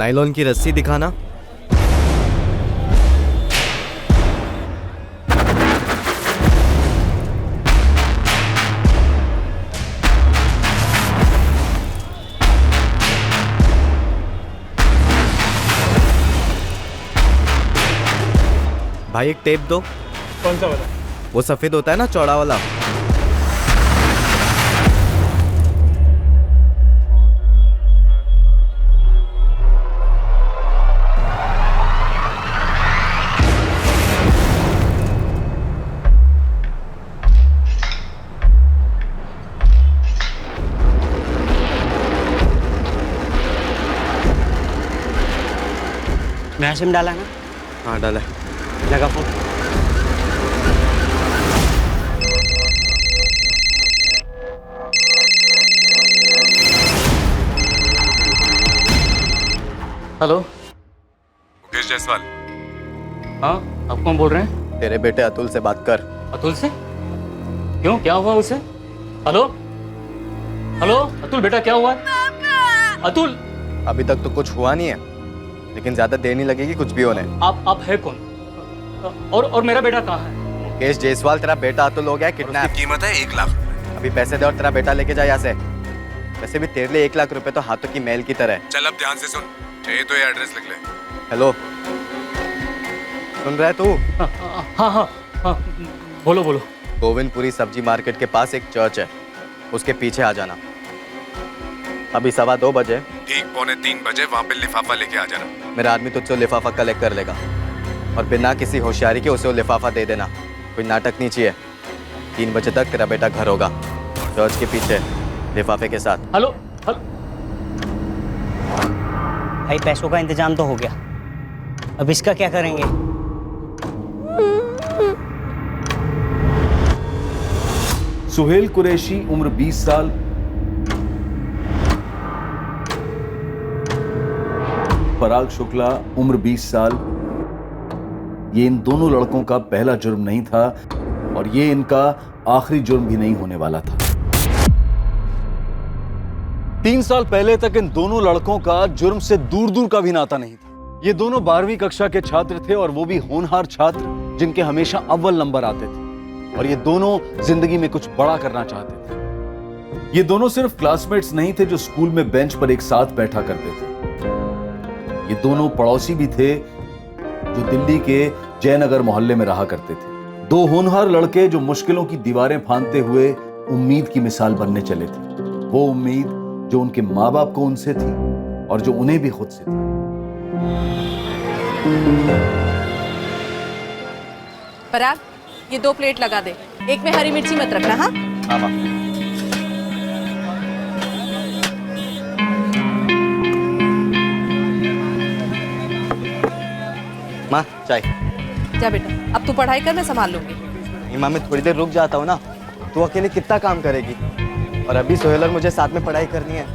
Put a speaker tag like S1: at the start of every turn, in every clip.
S1: Nylon की रस्सी दिखाना। भाई एक टेप दो।
S2: कौन सा वाला?
S1: वो सफेद होता है ना, चौड़ा वाला।
S3: नया सिम डाला ना?
S1: हाँ डाला।
S3: लगा फोन।
S4: हेलो,
S5: मुकेश जायसवाल।
S4: हाँ आप कौन बोल रहे हैं?
S1: तेरे बेटे अतुल से बात कर।
S4: अतुल से? क्यों, क्या हुआ उसे? हेलो हेलो, अतुल बेटा क्या हुआ? अतुल!
S1: अभी तक तो कुछ हुआ नहीं है, लेकिन ज्यादा देर नहीं लगेगी कुछ भी होने।
S4: आप है कौन? और मेरा बेटा कहाँ है?
S1: मुकेश जायसवाल, तेरा बेटा अतुल हो गया किडनैप।
S5: कीमत है 1 लाख रुपए।
S1: अभी पैसे दे और तेरा बेटा लेके जा यहाँ से। वैसे भी तेरे लिए 1 लाख रुपए तो हाथों की मैल की तरह है।
S5: चल अब ध्यान से सुन, चाहिए तो ये एड्रेस लिख ले।
S1: हेलो, सुन रहा है तू?
S4: हाँ, बोलो बोलो।
S1: गोविंदपुरी सब्जी मार्केट के पास एक चर्च है, उसके पीछे आ जाना। अभी 2:15 बजे।
S5: ठीक 2:45 बजे वहाँ पे लिफाफा लेके आ जाना।
S1: मेरा आदमी तुझसे लिफाफा कलेक्ट कर लेगा और बिना किसी होशियारी के उसे वो लिफाफा दे देना। कोई नाटक नहीं चाहिए। 3 बजे तक तेरा बेटा घर होगा, चर्च के पीछे लिफाफे के साथ।
S4: हेलो।
S3: भाई पैसों का इंतजाम तो हो गया, अब इसका क्या करेंगे?
S6: सुहेल कुरैशी उम्र 20 साल, पराग शुक्ला उम्र 20 साल। ये इन दोनों लड़कों का पहला जुर्म नहीं था और ये इनका आखिरी जुर्म भी नहीं होने वाला था। 3 साल पहले तक इन दोनों लड़कों का जुर्म से दूर दूर का भी नाता नहीं था। ये दोनों 12वीं कक्षा के छात्र थे और वो भी होनहार छात्र जिनके हमेशा अव्वल नंबर आते थे, और ये दोनों जिंदगी में कुछ बड़ा करना चाहते थे। ये दोनों सिर्फ क्लासमेट्स नहीं थे जो स्कूल में बेंच पर एक साथ बैठा करते थे, ये दोनों पड़ोसी भी थे जो दिल्ली के जयनगर मोहल्ले में रहा करते थे। 2 होनहार लड़के जो मुश्किलों की दीवारें फांदते हुए उम्मीद की मिसाल बनने चले थे। वो उम्मीद जो उनके माँ बाप को उनसे थी और जो उन्हें भी खुद से थी।
S7: पराग, ये 2 प्लेट लगा दे, एक में हरी मिर्ची मत रखना। हाँ
S1: हाँ माँ। माँ चाय।
S7: जा बेटा, अब तू पढ़ाई कर, मैं संभाल लूंगी।
S1: नहीं माँ, मैं थोड़ी देर रुक जाता हूँ ना। तू अकेले कितना काम करेगी? और अभी सोहेल और मुझे साथ में पढ़ाई करनी है,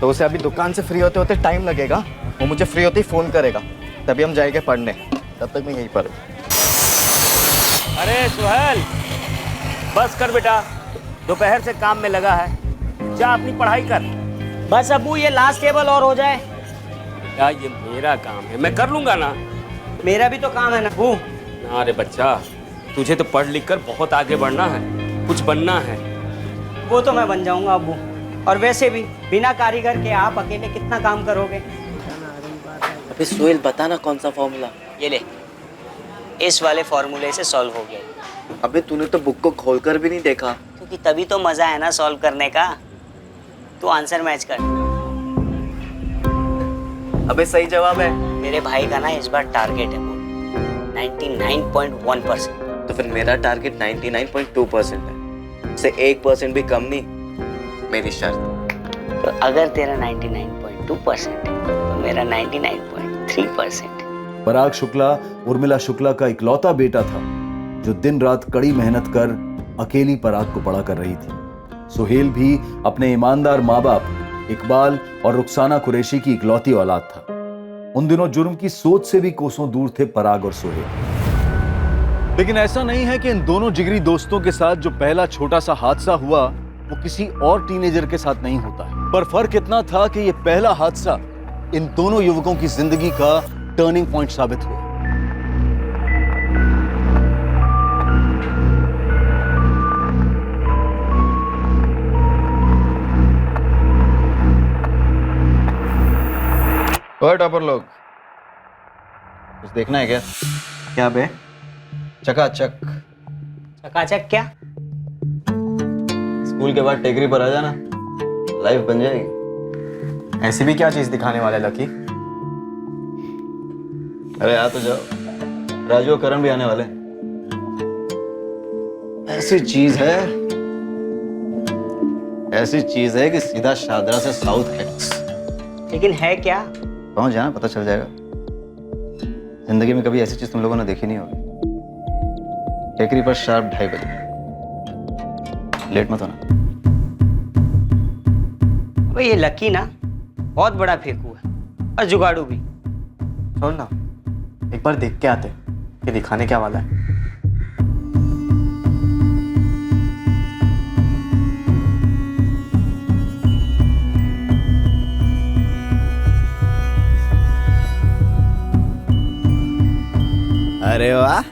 S1: तो उसे अभी दुकान से फ्री होते होते टाइम लगेगा। वो मुझे फ्री होते ही फ़ोन करेगा, तभी हम जाएंगे पढ़ने। तब तक मैं यहीं पर हूँ।
S8: अरे सुहेल, बस कर बेटा, दोपहर से काम में लगा है, जा अपनी पढ़ाई कर।
S3: बस अब्बू, ये लास्ट टेबल और हो जाए।
S8: क्या ये मेरा काम है, मैं कर लूंगा ना।
S3: मेरा भी तो काम है ना अब्बू।
S8: अरे बच्चा, तुझे तो पढ़ लिख कर बहुत आगे बढ़ना है, कुछ बनना है।
S3: वो तो मैं बन जाऊंगा अब्बू, और वैसे भी बिना कारीगर के आप अकेले कितना काम करोगे?
S9: अबे सोहेल, बता ना कौन सा फॉर्मूला।
S3: ये ले, इस वाले फॉर्मूले से सॉल्व हो गया।
S9: अबे तूने तो बुक को खोलकर भी नहीं देखा।
S3: क्योंकि तभी तो मजा है ना सॉल्व करने का। तू आंसर मैच कर।
S9: अबे सही जवाब है।
S3: मेरे भाई का ना इस बार टारगेट है 99.1%।
S9: तो फिर मेरा टारगेट 99.2% है, उससे 1% भी कम नहीं, मेरी शर्त।
S3: तो अगर तेरा 99.2% है तो मेरा 99.3%।
S6: पराग शुक्ला उर्मिला शुक्ला का इकलौता बेटा था जो दिन रात कड़ी मेहनत कर अकेली पराग को बड़ा कर रही थी। सुहेल भी अपने ईमानदार माँ बाप इकबाल और रुखसाना कुरैशी की इकलौती औलाद था। उन दिनों जुर्म की सोच से भी कोसों दूर थे पराग और सुहेल। लेकिन ऐसा नहीं है कि इन दोनों जिगरी दोस्तों के साथ जो पहला छोटा सा हादसा हुआ वो किसी और टीनेजर के साथ नहीं होता है, पर फर्क इतना था कि ये पहला हादसा इन दोनों युवकों की जिंदगी का टर्निंग पॉइंट साबित हुआ।
S1: ओए टॉपर लोग, कुछ देखना है क्या? क्या बे? चकाचक।
S3: चकाचक क्या?
S1: स्कूल के बाद टेकरी पर आ जाना, लाइफ बन जाएगी। ऐसी भी क्या चीज दिखाने वाले लकी? अरे आ तो जाओ, राजू और करण भी आने वाले। ऐसी चीज है कि सीधा शादरा से साउथ एक्स।
S3: लेकिन है क्या?
S1: पहुंच जाना, पता चल जाएगा। जिंदगी में कभी ऐसी चीज तुम लोगों ने देखी नहीं होगी। टेकरी पर शार्प 2:30 बजे, लेट मत होना।
S3: अबे ये लकी ना बहुत बड़ा फेंकू है और जुगाड़ू भी।
S1: छोड़ ना, एक बार देख के आते कि दिखाने क्या वाला है।
S2: अरे वाह,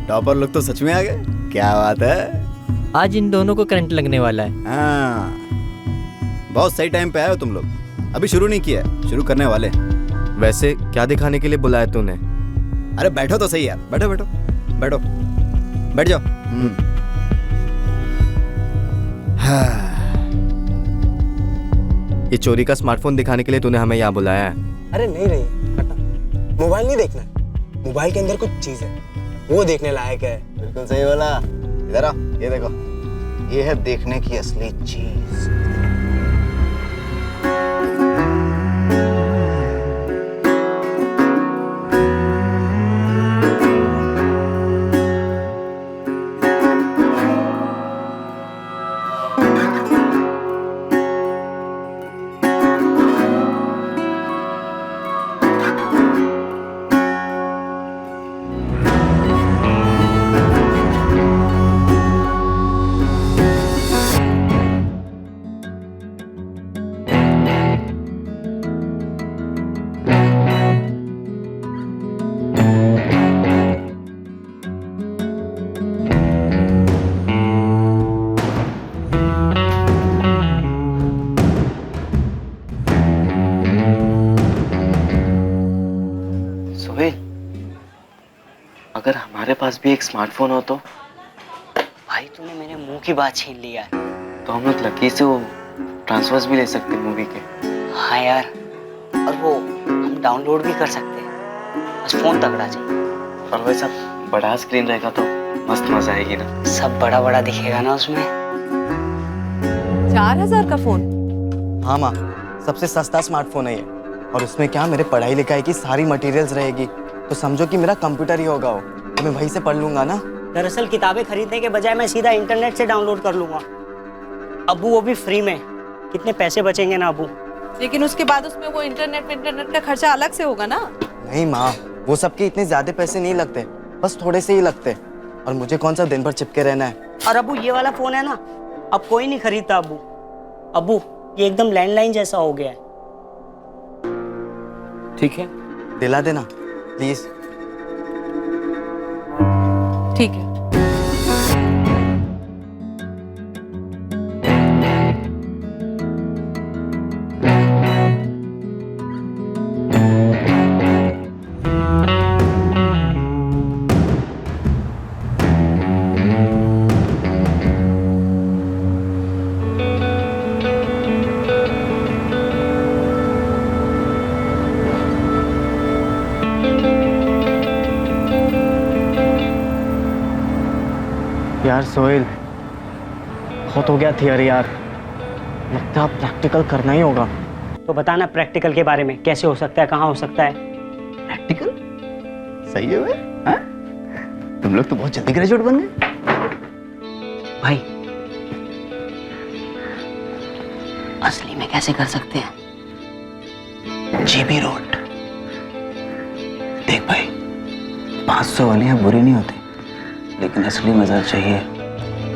S2: टॉपर लोग तो सच में आ गए। क्या बात है।
S10: आज इन दोनों को करंट लगने वाला है।
S2: हाँ, बहुत सही टाइम पे आए हो तुम लोग। अभी शुरू नहीं किया है, शुरू करने वाले।
S1: वैसे क्या दिखाने के लिए बुलाया तूने?
S2: अरे बैठो तो सही यार, बैठो बैठो बैठो, बैठ जाओ। हाँ।
S1: ये चोरी का स्मार्टफोन दिखाने के लिए तूने हमें यहाँ बुलाया है?
S11: अरे नहीं रही हटा, मोबाइल नहीं देखना है। मोबाइल के अंदर कुछ चीज है, वो देखने लायक है।
S2: बिल्कुल सही बोला। इधर आओ, ये देखो, ये है देखने की असली चीज।
S9: अगर हमारे पास भी एक स्मार्टफोन हो तो?
S3: भाई तूने मेरे मुंह की बात छीन लिया है।
S9: तो हम लोग लकी से वो ट्रांसफर्स भी ले सकते मूवी के।
S3: हाँ यार, और वो हम डाउनलोड भी कर सकते हैं, बस फोन तगड़ा चाहिए।
S9: और वैसा बड़ा स्क्रीन रहेगा तो मस्त मजा आएगी ना।
S3: सब बड़ा बड़ा दिखेगा ना उसमें।
S7: 4000 का फोन?
S1: हाँ माँ, सबसे सस्ता स्मार्टफोन है ये। और उसमें क्या, मेरे पढ़ाई लिखाई की सारी मटेरियल्स रहेगी। तो समझो कि मेरा कंप्यूटर ही होगा वो, तो मैं वहीं से पढ़ लूंगा ना।
S3: दरअसल किताबें खरीदने के बजाय मैं सीधा इंटरनेट से डाउनलोड कर लूंगा। अबू वो भी फ्री में। कितने पैसे बचेंगे ना अबू।
S7: लेकिन उसके बाद उसमें वो इंटरनेट का खर्चा अलग से होगा ना।
S1: नहीं माँ, वो सबके इतने ज्यादा पैसे नहीं लगते, बस थोड़े से ही लगते। और मुझे कौन सा दिन भर चिपके रहना है।
S3: और अबू ये वाला फोन है ना, अब कोई नहीं खरीदता अबू। अबू ये एकदम लैंडलाइन जैसा हो गया है।
S4: ठीक है,
S1: दिला देना प्लीज।
S7: ठीक है।
S1: यार सोहेल, बहुत हो गया थियरी यार, लगता है प्रैक्टिकल करना ही होगा।
S3: तो बताना प्रैक्टिकल के बारे में, कैसे हो सकता है, कहाँ हो सकता है।
S2: प्रैक्टिकल सही है वे? हाँ? तुम लोग तो बहुत जल्दी ग्रेजुएट बन गए।
S3: भाई असली में कैसे कर सकते हैं?
S2: जीबी रोड देख भाई, 500 वालियां बुरी नहीं होती, लेकिन असली मजा चाहिए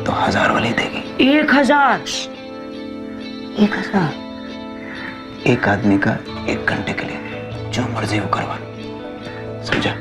S2: तो 1000 वाली देगी।
S3: 1000?
S2: 1000 एक आदमी का 1 घंटे के लिए जो मर्जी वो करवा, समझा?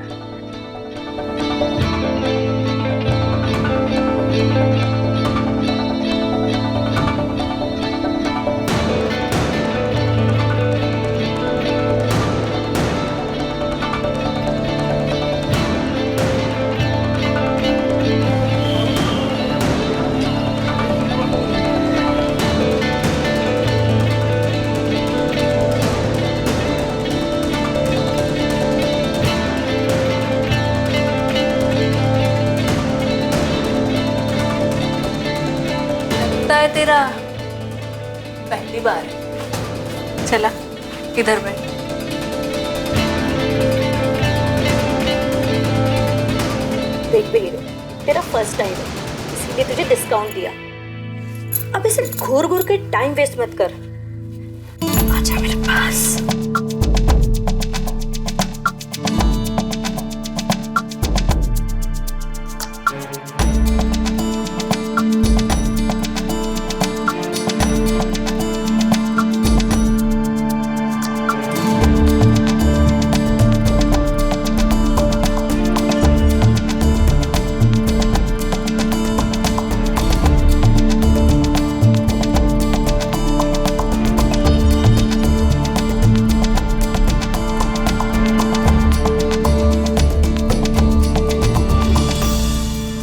S7: तेरा पहली बार है। चला इधर बैठ।
S12: देख बेरे, तेरा फर्स्ट टाइम है इसीलिए तुझे डिस्काउंट दिया। अब इसे घूर घूर के टाइम वेस्ट मत कर, आजा मेरे पास।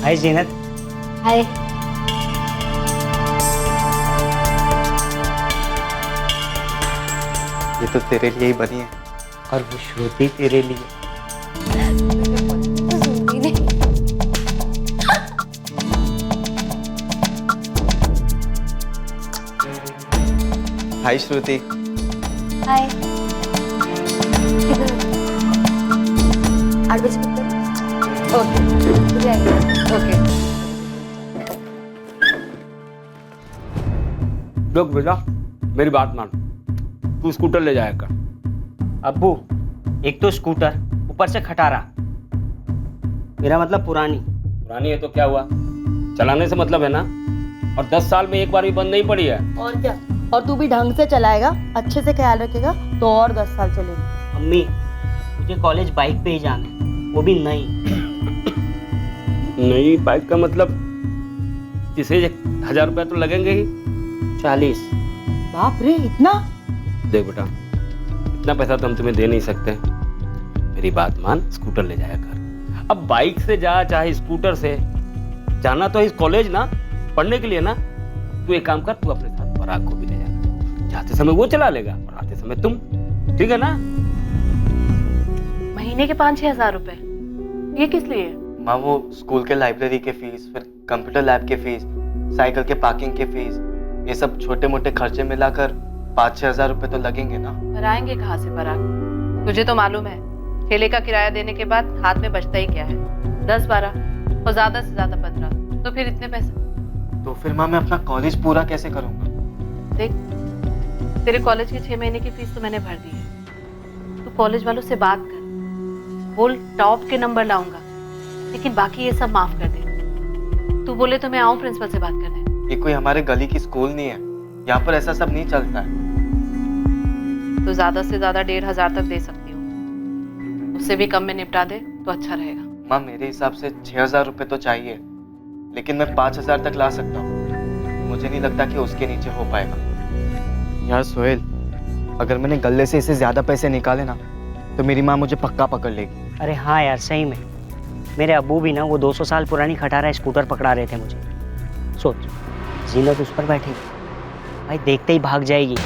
S3: हाय जीनत।
S12: हाय।
S1: ये तो तेरे लिए ही बनी है।
S3: और वो श्रुति तेरे लिए।
S1: हाय श्रुति।
S12: हाय। 8 बजे पिक करो। Okay okay.
S8: देख बेटा, मेरी बात मान, तू स्कूटर ले जाएगा।
S3: अब्बू, एक तो स्कूटर, ऊपर से खटारा। मेरा मतलब पुरानी।
S8: पुरानी है तो क्या हुआ, चलाने से मतलब है ना। और 10 साल में एक बार भी बंद नहीं पड़ी है।
S12: और क्या, और तू भी ढंग से चलाएगा, अच्छे से ख्याल रखेगा तो और 10 साल चलेगी।
S3: अम्मी, मुझे कॉलेज बाइक पे ही जाना है, वो भी नई।
S8: नई बाइक का मतलब इसे 1000 रुपया तो लगेंगे ही।
S3: 40।
S12: बाप रे, इतना?
S8: देख बेटा, इतना पैसा तो हम तुम्हें दे नहीं सकते। मेरी बात मान, स्कूटर ले जाया कर। अब बाइक से जा चाहे स्कूटर से, जाना तो इस कॉलेज ना, पढ़ने के लिए ना। तू एक काम कर, तू अपने साथ पराग को भी ले जा। जाते समय वो चला लेगा और आते समय तुम, ठीक है ना?
S7: महीने के 5-6 हजार रुपए, ये किस लिए?
S1: माँ, वो स्कूल के लाइब्रेरी के फीस, फिर कंप्यूटर लैब के फीस, साइकिल के पार्किंग के फीस, ये सब छोटे मोटे खर्चे मिलाकर 5-6 हजार रुपए तो लगेंगे ना।
S7: पर आएंगे कहाँ से पराग? तुझे तो मालूम है, ठेले का किराया देने के बाद हाथ में बचता ही क्या है, 10-12 और ज्यादा से ज्यादा 15। तो फिर इतने पैसे?
S1: तो फिर माँ, मैं अपना कॉलेज पूरा कैसे करूँगा?
S7: देख, तेरे कॉलेज के 6 महीने की फीस तो मैंने भर दी है। तू कॉलेज वालों से बात कर, बोल टॉप के नंबर लाऊंगा, लेकिन बाकी ये सब माफ कर दे। तू बोले तो मैं आऊं प्रिंसिपल से बात करने।
S1: ये कोई हमारे गली की स्कूल नहीं है, यहाँ पर ऐसा सब नहीं चलता है।
S7: तो ज्यादा से ज्यादा 1500 तक दे सकती हूँ, उससे भी कम में निपटा दे तो अच्छा रहेगा।
S1: माँ, मेरे हिसाब से 6000 रुपए तो चाहिए, लेकिन मैं 5000 तक ला सकता हूँ। मुझे नहीं लगता कि उसके नीचे हो पाएगा। यार सोहेल, अगर मैंने गले से इसे ज्यादा पैसे निकाले ना, तो मेरी माँ मुझे पक्का पकड़ लेगी।
S3: अरे हाँ यार, सही में मेरे अब्बू भी ना वो 200 साल पुरानी खटारा स्कूटर पकड़ा रहे थे मुझे। सोच, जीनत उस पर बैठेगी, भाई देखते ही भाग जाएगी।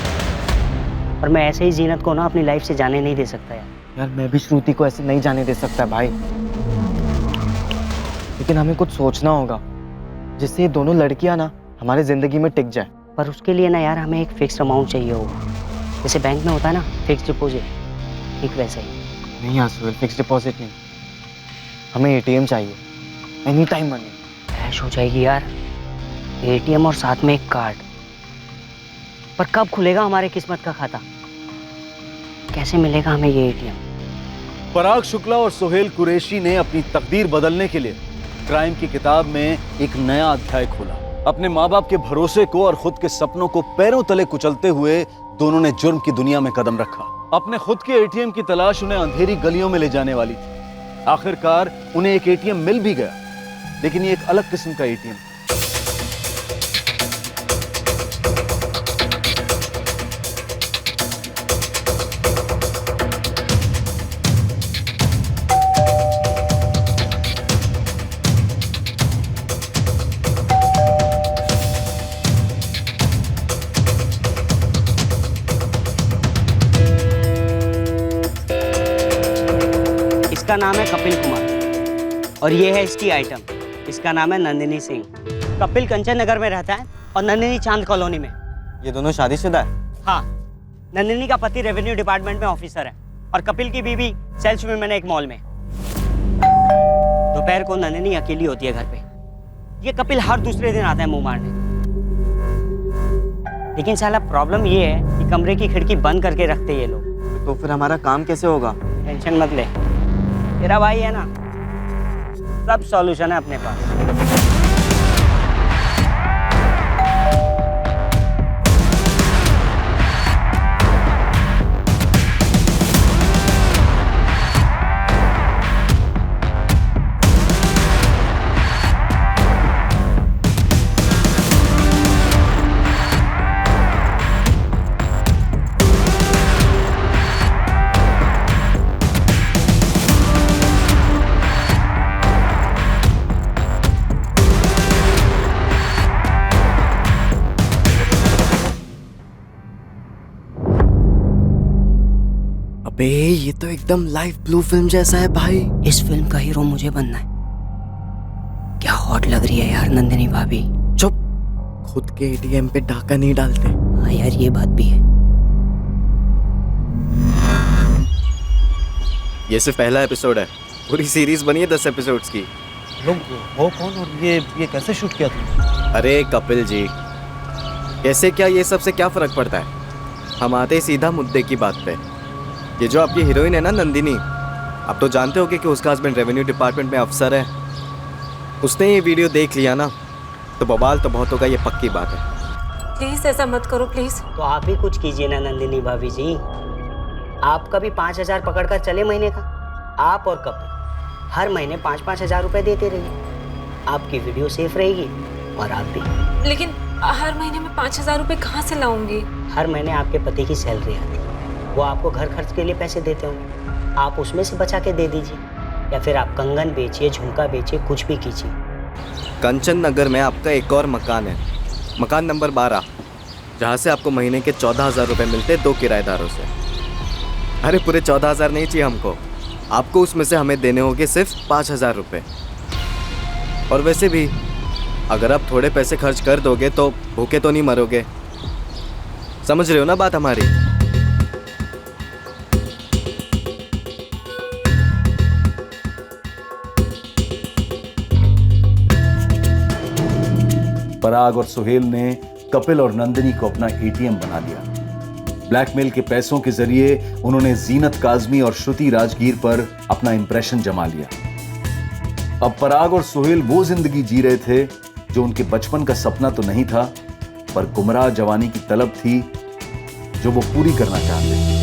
S3: और मैं ऐसे ही जीनत को ना अपनी लाइफ से जाने नहीं दे सकता यार।
S1: यार मैं भी श्रुति को ऐसे नहीं जाने दे सकता भाई, लेकिन हमें कुछ सोचना होगा जिससे ये दोनों लड़कियां ना हमारे जिंदगी में टिक जाए।
S3: पर उसके लिए ना यार हमें एक फिक्स अमाउंट चाहिए होगा, जैसे बैंक में होता है ना फिक्स डिपॉजिट, ठीक वैसे ही।
S1: नहीं यार सोहेल, फिक्स डिपॉजिट नहीं, हमें एटीएम चाहिए, एनी टाइम मनी।
S3: कैश हो जाएगी यार, एटीएम और साथ में एक कार्ड। पर कब खुलेगा हमारे किस्मत का खाता, कैसे मिलेगा हमें ये एटीएम?
S6: पराग शुक्ला और सोहेल कुरैशी ने अपनी तकदीर बदलने के लिए क्राइम की किताब में एक नया अध्याय खोला। अपने माँ बाप के भरोसे को और खुद के सपनों को पैरों तले कुचलते हुए दोनों ने जुर्म की दुनिया में कदम रखा। अपने खुद के एटीएम की तलाश उन्हें अंधेरी गलियों में ले जाने वाली थी। आखिरकार उन्हें एक एटीएम मिल भी गया, लेकिन ये एक अलग किस्म का एटीएम।
S3: इसका नाम है कपिल कुमार और ये है इसकी आइटम। इसका नाम है नंदिनी सिंह। कपिल कंचन नगर में रहता है और नंदिनी चांद कॉलोनी में।
S1: ये दोनों शादीशुदा है?
S3: हाँ, नंदिनी का पति रेवेन्यू डिपार्टमेंट में ऑफिसर है और कपिल की बीवी सेल्स वुमेन है एक मॉल में। दोपहर को नंदिनी अकेली होती है घर पे। ये कपिल हर दूसरे दिन आता है मुंह मारने। लेकिन साला प्रॉब्लम ये है कि कमरे की खिड़की बंद करके रखते हैं ये लोग।
S1: तो फिर हमारा काम कैसे होगा?
S3: टेंशन मत ले, तेरा भाई है ना, सब सॉल्यूशन है अपने पास।
S1: अबे ये तो एकदम लाइव ब्लू फिल्म जैसा है भाई।
S3: इस फिल्म का हीरो मुझे बनना है। क्या हॉट लग रही है यार नंदिनी भाभी।
S1: चुप, खुद के एटीएम पे डाका नहीं डालते।
S3: हाँ यार, ये बात भी है।
S1: ये सिर्फ पहला एपिसोड है, पूरी सीरीज बनी है 10 एपिसोड्स की।
S6: लोग हो कौन और ये कैसे शूट किया तुमने?
S1: अरे कपिल जी, कैसे क्या ये सबसे क्या फर्क पड़ता है? हम आते ही सीधा मुद्दे की बात पे। ये जो आपकी हीरोइन है ना नंदिनी, आप तो जानते होगे कि उसका हस्बैंड रेवेन्यू डिपार्टमेंट में अफसर है। उसने ये वीडियो देख लिया ना तो बवाल तो बहुत होगा, ये पक्की बात है।
S12: प्लीज ऐसा मत करो प्लीज।
S3: तो आप भी कुछ कीजिए ना नंदिनी भाभी जी। आपका भी 5,000 पकड़कर चले महीने का। आप और कपिल हर महीने 5-5 हज़ार रुपए देते रहिए। आपकी वीडियो सेफ रहेगी और आप भी।
S12: लेकिन हर महीने में 5,000 रुपए कहाँ से लाऊंगी?
S3: हर महीने आपके पति की सैलरी आती है, वो आपको घर खर्च के लिए पैसे देते होंगे, आप उसमें से बचा के दे दीजिए। या फिर आप कंगन बेचिए, झुमका बेचिए, कुछ भी कीजिए।
S1: कंचन नगर में आपका एक और मकान है, मकान नंबर 12, जहाँ से आपको महीने के 14,000 रुपये मिलते 2 किराएदारों से। अरे पूरे 14,000 नहीं चाहिए हमको, आपको उसमें से हमें देने होंगे सिर्फ 5,000 रुपये। और वैसे भी अगर आप थोड़े पैसे खर्च कर दोगे तो भूखे तो नहीं मरोगे। समझ रहे हो ना बात हमारी?
S6: पराग और सुहेल ने कपिल और नंदिनी को अपना एटीएम बना लिया। ब्लैकमेल के पैसों के जरिए उन्होंने जीनत काजमी और श्रुति राजगीर पर अपना इंप्रेशन जमा लिया। अब पराग और सुहेल वो जिंदगी जी रहे थे जो उनके बचपन का सपना तो नहीं था, पर गुमराह जवानी की तलब थी जो वो पूरी करना चाहते थे।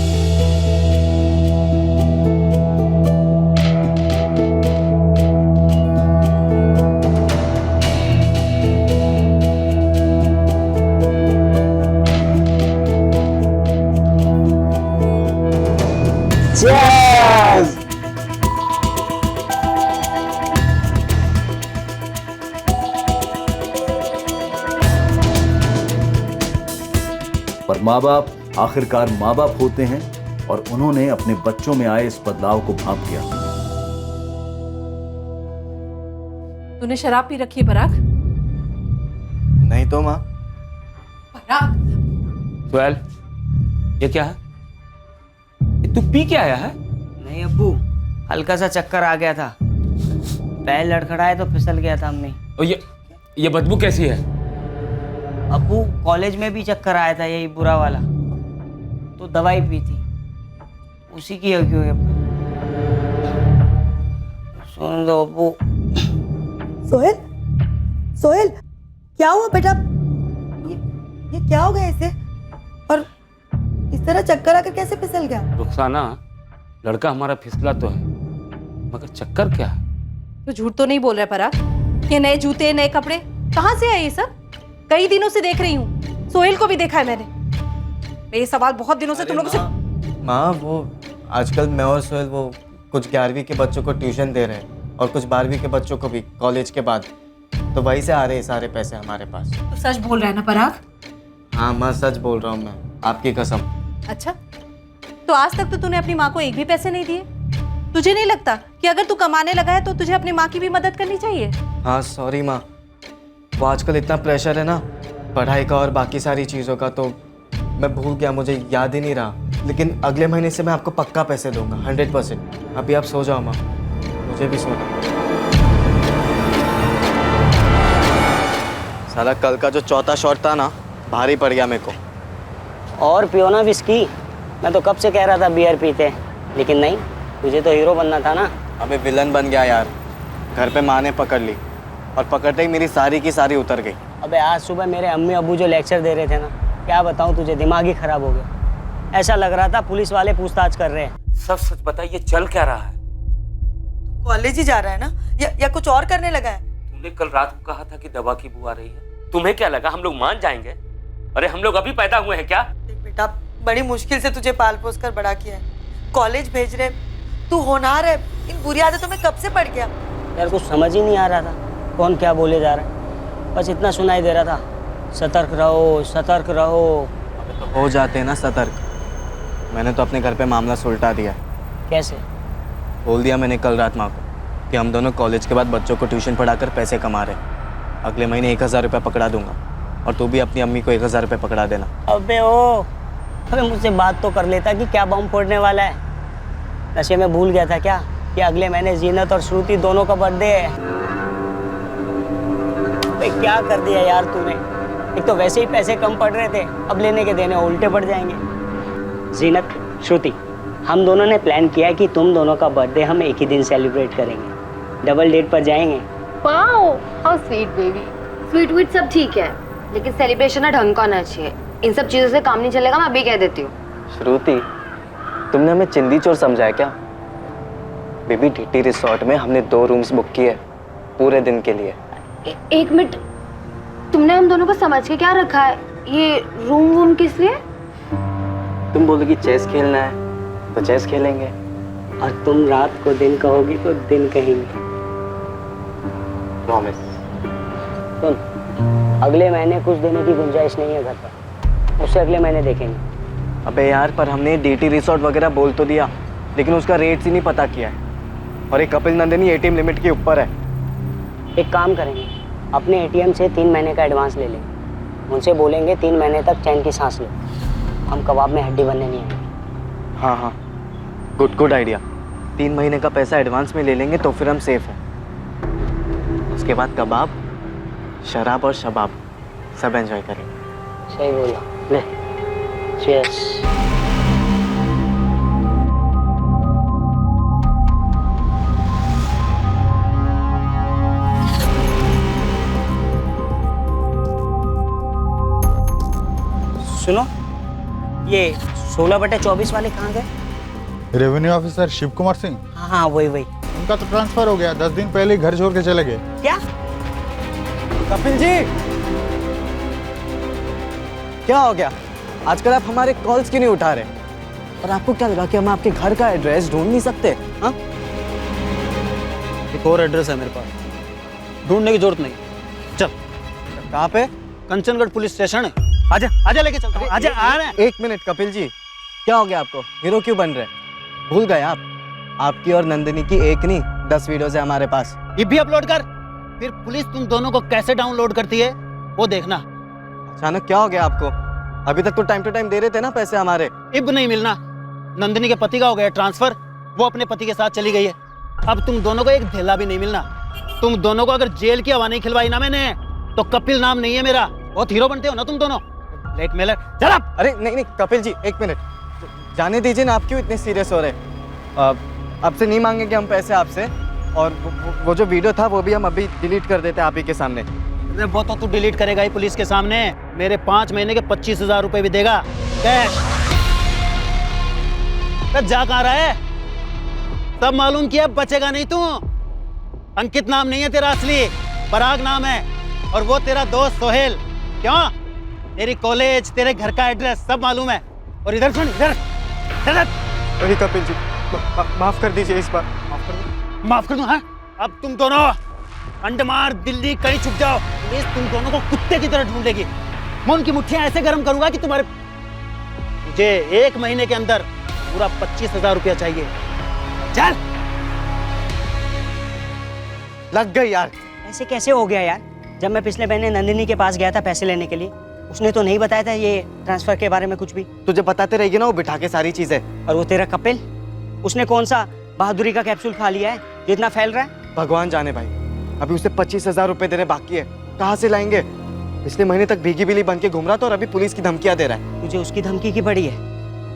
S6: पर माँ बाप आखिरकार माँ बाप होते हैं और उन्होंने अपने बच्चों में आए इस बदलाव को भांप दिया।
S7: तूने शराब पी रखी है पराग?
S1: नहीं तो माँ।
S7: पराग,
S8: सुहेल, ये क्या है? ये तू पी के आया है?
S3: नहीं अब्बू, हल्का सा चक्कर आ गया था, पैर लड़खड़ाए तो फिसल गया था अम्मी।
S8: और ये बदबू कैसी है?
S3: अब्बू कॉलेज में भी चक्कर आया था यही बुरा वाला, तो दवाई पी थी, उसी की क्यों है। सुन लो अब्बू।
S13: सोहेल, सोहेल क्या हुआ बेटा? ये क्या हो गया इसे? और इस तरह चक्कर आकर कैसे फिसल गया?
S8: रुखसाना, लड़का हमारा फिसला तो है, मगर चक्कर क्या है?
S7: तो झूठ तो नहीं बोल रहा पराग? ये नए जूते, नए कपड़े कहाँ से आए ये सब? कई दिनों से देख रही हूँ, सोहेल को भी देखा है मैंने। ये सवाल बहुत दिनों से तुम लोगों से।
S9: माँ, वो आजकल मैं और सोहेल वो कुछ 11वीं के बच्चों को ट्यूशन दे रहे हैं और कुछ 12वीं के बच्चों को भी कॉलेज के बाद, तो वहीं से आ रहे हैं सारे पैसे हमारे पास।
S7: तो सच बोल रहा है ना पराग?
S9: हाँ माँ, सच बोल रहा हूँ मैं, आपकी कसम।
S7: अच्छा, तो आज तक तो तूने अपनी माँ को एक भी पैसे नहीं दिए? तुझे नहीं लगता कि अगर तू कमाने लगा है तो तुझे अपनी माँ की भी मदद करनी चाहिए?
S9: हाँ सॉरी माँ, वो आजकल इतना प्रेशर है ना पढ़ाई का और बाकी सारी चीज़ों का, तो मैं भूल गया, मुझे याद ही नहीं रहा। लेकिन अगले महीने से मैं आपको पक्का पैसे दूंगा 100%। अभी आप सो जाओ माँ, मुझे भी सोना।
S1: साला कल का जो चौथा शॉट था ना, भारी पड़ गया मेरे को।
S3: और पियो ना विस्की। मैं तो कब से कह रहा था बियर पीते, लेकिन नहीं, तुझे तो हीरो बनना था ना।
S1: अबे विलन बन गया यार। घर पे माँ ने पकड़ ली और पकड़ते ही मेरी सारी की सारी उतर गई।
S3: अबे आज सुबह मेरे अम्मी अब्बू जो लेक्चर दे रहे थे ना, क्या बताऊं तुझे, दिमाग ही खराब हो गया। ऐसा लग रहा था पुलिस वाले पूछताछ कर रहे हैं।
S8: सब सच बताइए, चल क्या रहा है?
S13: कॉलेज ही जा रहा है ना, या कुछ और करने लगा है?
S8: तुमने कल रात को कहा था कि दवा की बू आ रही है। तुम्हें क्या लगा हम लोग मान जाएंगे? अरे हम लोग अभी पैदा हुए हैं क्या?
S13: देख बेटा, बड़ी मुश्किल से तुझे पाल पोस कर बड़ा किया है, कॉलेज भेज रहे, तू होनहार है, इन बुरी आदतों में कब से पड़ गया?
S3: यार कुछ समझ ही नहीं आ रहा था कौन क्या बोले जा रहा है, बस इतना सुनाई दे रहा था, सतर्क रहो सतर्क रहो।
S1: अबे तो हो जाते हैं ना सतर्क। मैंने तो अपने घर पे मामला सुलटा दिया।
S3: कैसे?
S1: बोल दिया मैंने कल रात माँ को कि हम दोनों कॉलेज के बाद बच्चों को ट्यूशन पढ़ाकर पैसे कमा रहे हैं। अगले महीने 1000 रुपये पकड़ा दूंगा और तू भी अपनी अम्मी को 1000 रुपये पकड़ा देना।
S3: अबे मुझसे बात तो कर लेता कि क्या बम फोड़ने वाला है। नशे में भूल गया था क्या कि अगले महीने जीनत और श्रुति दोनों का बर्थडे है। अबे क्या कर दिया यार तूने। एक तो वैसे ही पैसे कम पड़ रहे थे, अब लेने के देने उल्टे पड़ जाएंगे। जीनत, श्रुति, हम दोनों ने प्लान किया है कि तुम दोनों का बर्थडे हम एक ही दिन सेलिब्रेट करेंगे। डबल डेट पर जाएंगे।
S14: Wow, how sweet baby. Sweet wheat सब ठीक है, लेकिन सेलिब्रेशन ना ढंग का होना चाहिए। इन सब चीजों से काम नहीं चलेगा, मैं अभी कह देती हूँ।
S1: श्रुति, तुमने हमें चिंदी चोर समझा है क्या? बेबी टीटी रिसोर्ट में हमने 2 रूम्स बुक किए पूरे दिन के लिए।
S14: एक मिनट, तुमने हम दोनों को समझ के क्या रखा है? ये रूम वूम किस लिए?
S1: तुम बोलोगी चेस खेलना है तो चेस खेलेंगे,
S3: और तुम रात को दिन कहोगी तो दिन कहेंगे।
S1: प्रॉमिस।
S3: सुन, अगले महीने कुछ देने की गुंजाइश नहीं है घर पर, उससे अगले महीने देखेंगे।
S1: अबे यार, पर हमने डीटी रिसोर्ट वगैरह बोल तो दिया, लेकिन उसका रेट ही नहीं पता किया है और एक कपिल नंदिनी एटीएम लिमिट के ऊपर है।
S3: एक काम करेंगे, अपने एटीएम से 3 महीने का एडवांस ले लेंगे। उनसे बोलेंगे 3 महीने तक चैन की सांस लो, हम कबाब में हड्डी बनने नहीं आएंगे।
S1: हाँ, गुड आइडिया। 3 महीने का पैसा एडवांस में ले लेंगे तो फिर हम सेफ हैं। उसके बाद कबाब, शराब और शबाब सब एंजॉय करेंगे।
S3: सही बोला। ले, चीयर्स। सुनो, ये 16/24 वाले कहाँ गए?
S15: Revenue officer Shiv Kumar Singh.
S3: हाँ, वही।
S15: उनका तो ट्रांसफर हो गया, 10 दिन पहले ही घर छोड़ के चले गए।
S3: क्या?
S1: कपिल जी, क्या हो गया? आजकल आप हमारे कॉल्स क्यों नहीं उठा रहे? और आपको क्या लगा कि हम आपके घर का एड्रेस ढूंढ नहीं सकते? हाँ,
S2: एक और एड्रेस है मेरे पास, ढूंढने की जरूरत नहीं। चल।
S1: कहाँ पे?
S2: कंचनगढ़ पुलिस स्टेशन है, आजा लेके चलता हूँ। आजा, आ रहे हैं।
S1: 1 मिनट कपिल जी, क्या हो गया आपको? हीरो क्यों बन रहे? भूल गए आप? आपकी और नंदिनी की एक नहीं 10 वीडियोस है हमारे पास।
S2: ये भी अपलोड कर, फिर पुलिस तुम दोनों को कैसे डाउनलोड करती है वो देखना।
S1: अचानक क्या हो गया आपको? अभी तक तो टाइम टू टाइम दे रहे थे ना पैसे हमारे।
S2: इब नहीं मिलना। नंदिनी के पति का हो गया ट्रांसफर, वो अपने पति के साथ चली गई है। अब तुम दोनों को एक धेला भी नहीं मिलना। तुम दोनों को अगर जेल की हवा नहीं खिलवाई ना मैंने, तो कपिल नाम नहीं है मेरा। बहुत हीरो बनते हो ना तुम दोनों, ब्लैकमेलर। चल।
S1: अरे नहीं कपिल जी, 1 मिनट जाने दीजिए ना। आप क्यों इतने सीरियस हो रहे? आपसे नहीं मांगेंगे हम पैसे आपसे, और वो जो वीडियो था वो भी हम अभी डिलीट कर देते हैं आप ही के सामने।
S2: वो तो तू डिलीट करेगा ही पुलिस के सामने। मेरे 5 महीने के 25,000 रुपए भी देगा कैश। तो जा कहाँ रहा है? सब मालूम किया, बचेगा नहीं तू। अंकित नाम नहीं है तेरा असली, पराग नाम है, और वो तेरा दोस्त सोहेल। क्यों? तेरी कॉलेज, तेरे घर का एड्रेस सब मालूम है। और इधर सुन, इधर
S9: अरे कपिल जी, माफ कर दीजिए इस बार।
S2: माफ कर दूं? हाँ, अब तुम दोनों अंडमान दिल्ली कहीं छुप जाओ, पुलिस तुम दोनों को कुत्ते की तरह ढूंढेगी। मैं उनकी मुट्ठियां ऐसे गर्म करूंगा कि तुम्हारे, मुझे 1 महीने के अंदर पूरा 25,000 रुपया चाहिए। चल।
S9: लग गई यार।
S3: ऐसे कैसे हो गया यार? जब मैं पिछले महीने नंदिनी के पास गया था पैसे लेने के लिए, उसने तो नहीं बताया था ये ट्रांसफर के बारे में कुछ भी।
S9: तुझे बताते रहेगी ना वो बिठा के सारी चीजें।
S3: और वो तेरा कपिल, उसने कौन सा बहादुरी का कैप्सूल खा लिया है जो इतना फैल रहा है?
S9: भगवान जाने भाई, अभी उसे 25,000 रुपए देने बाकी है, कहाँ से लाएंगे? पिछले महीने तक भीगी बिल्ली बन के घूम रहा था और अभी पुलिस की धमकियां दे रहा है।
S3: तुझे उसकी धमकी की पड़ी है?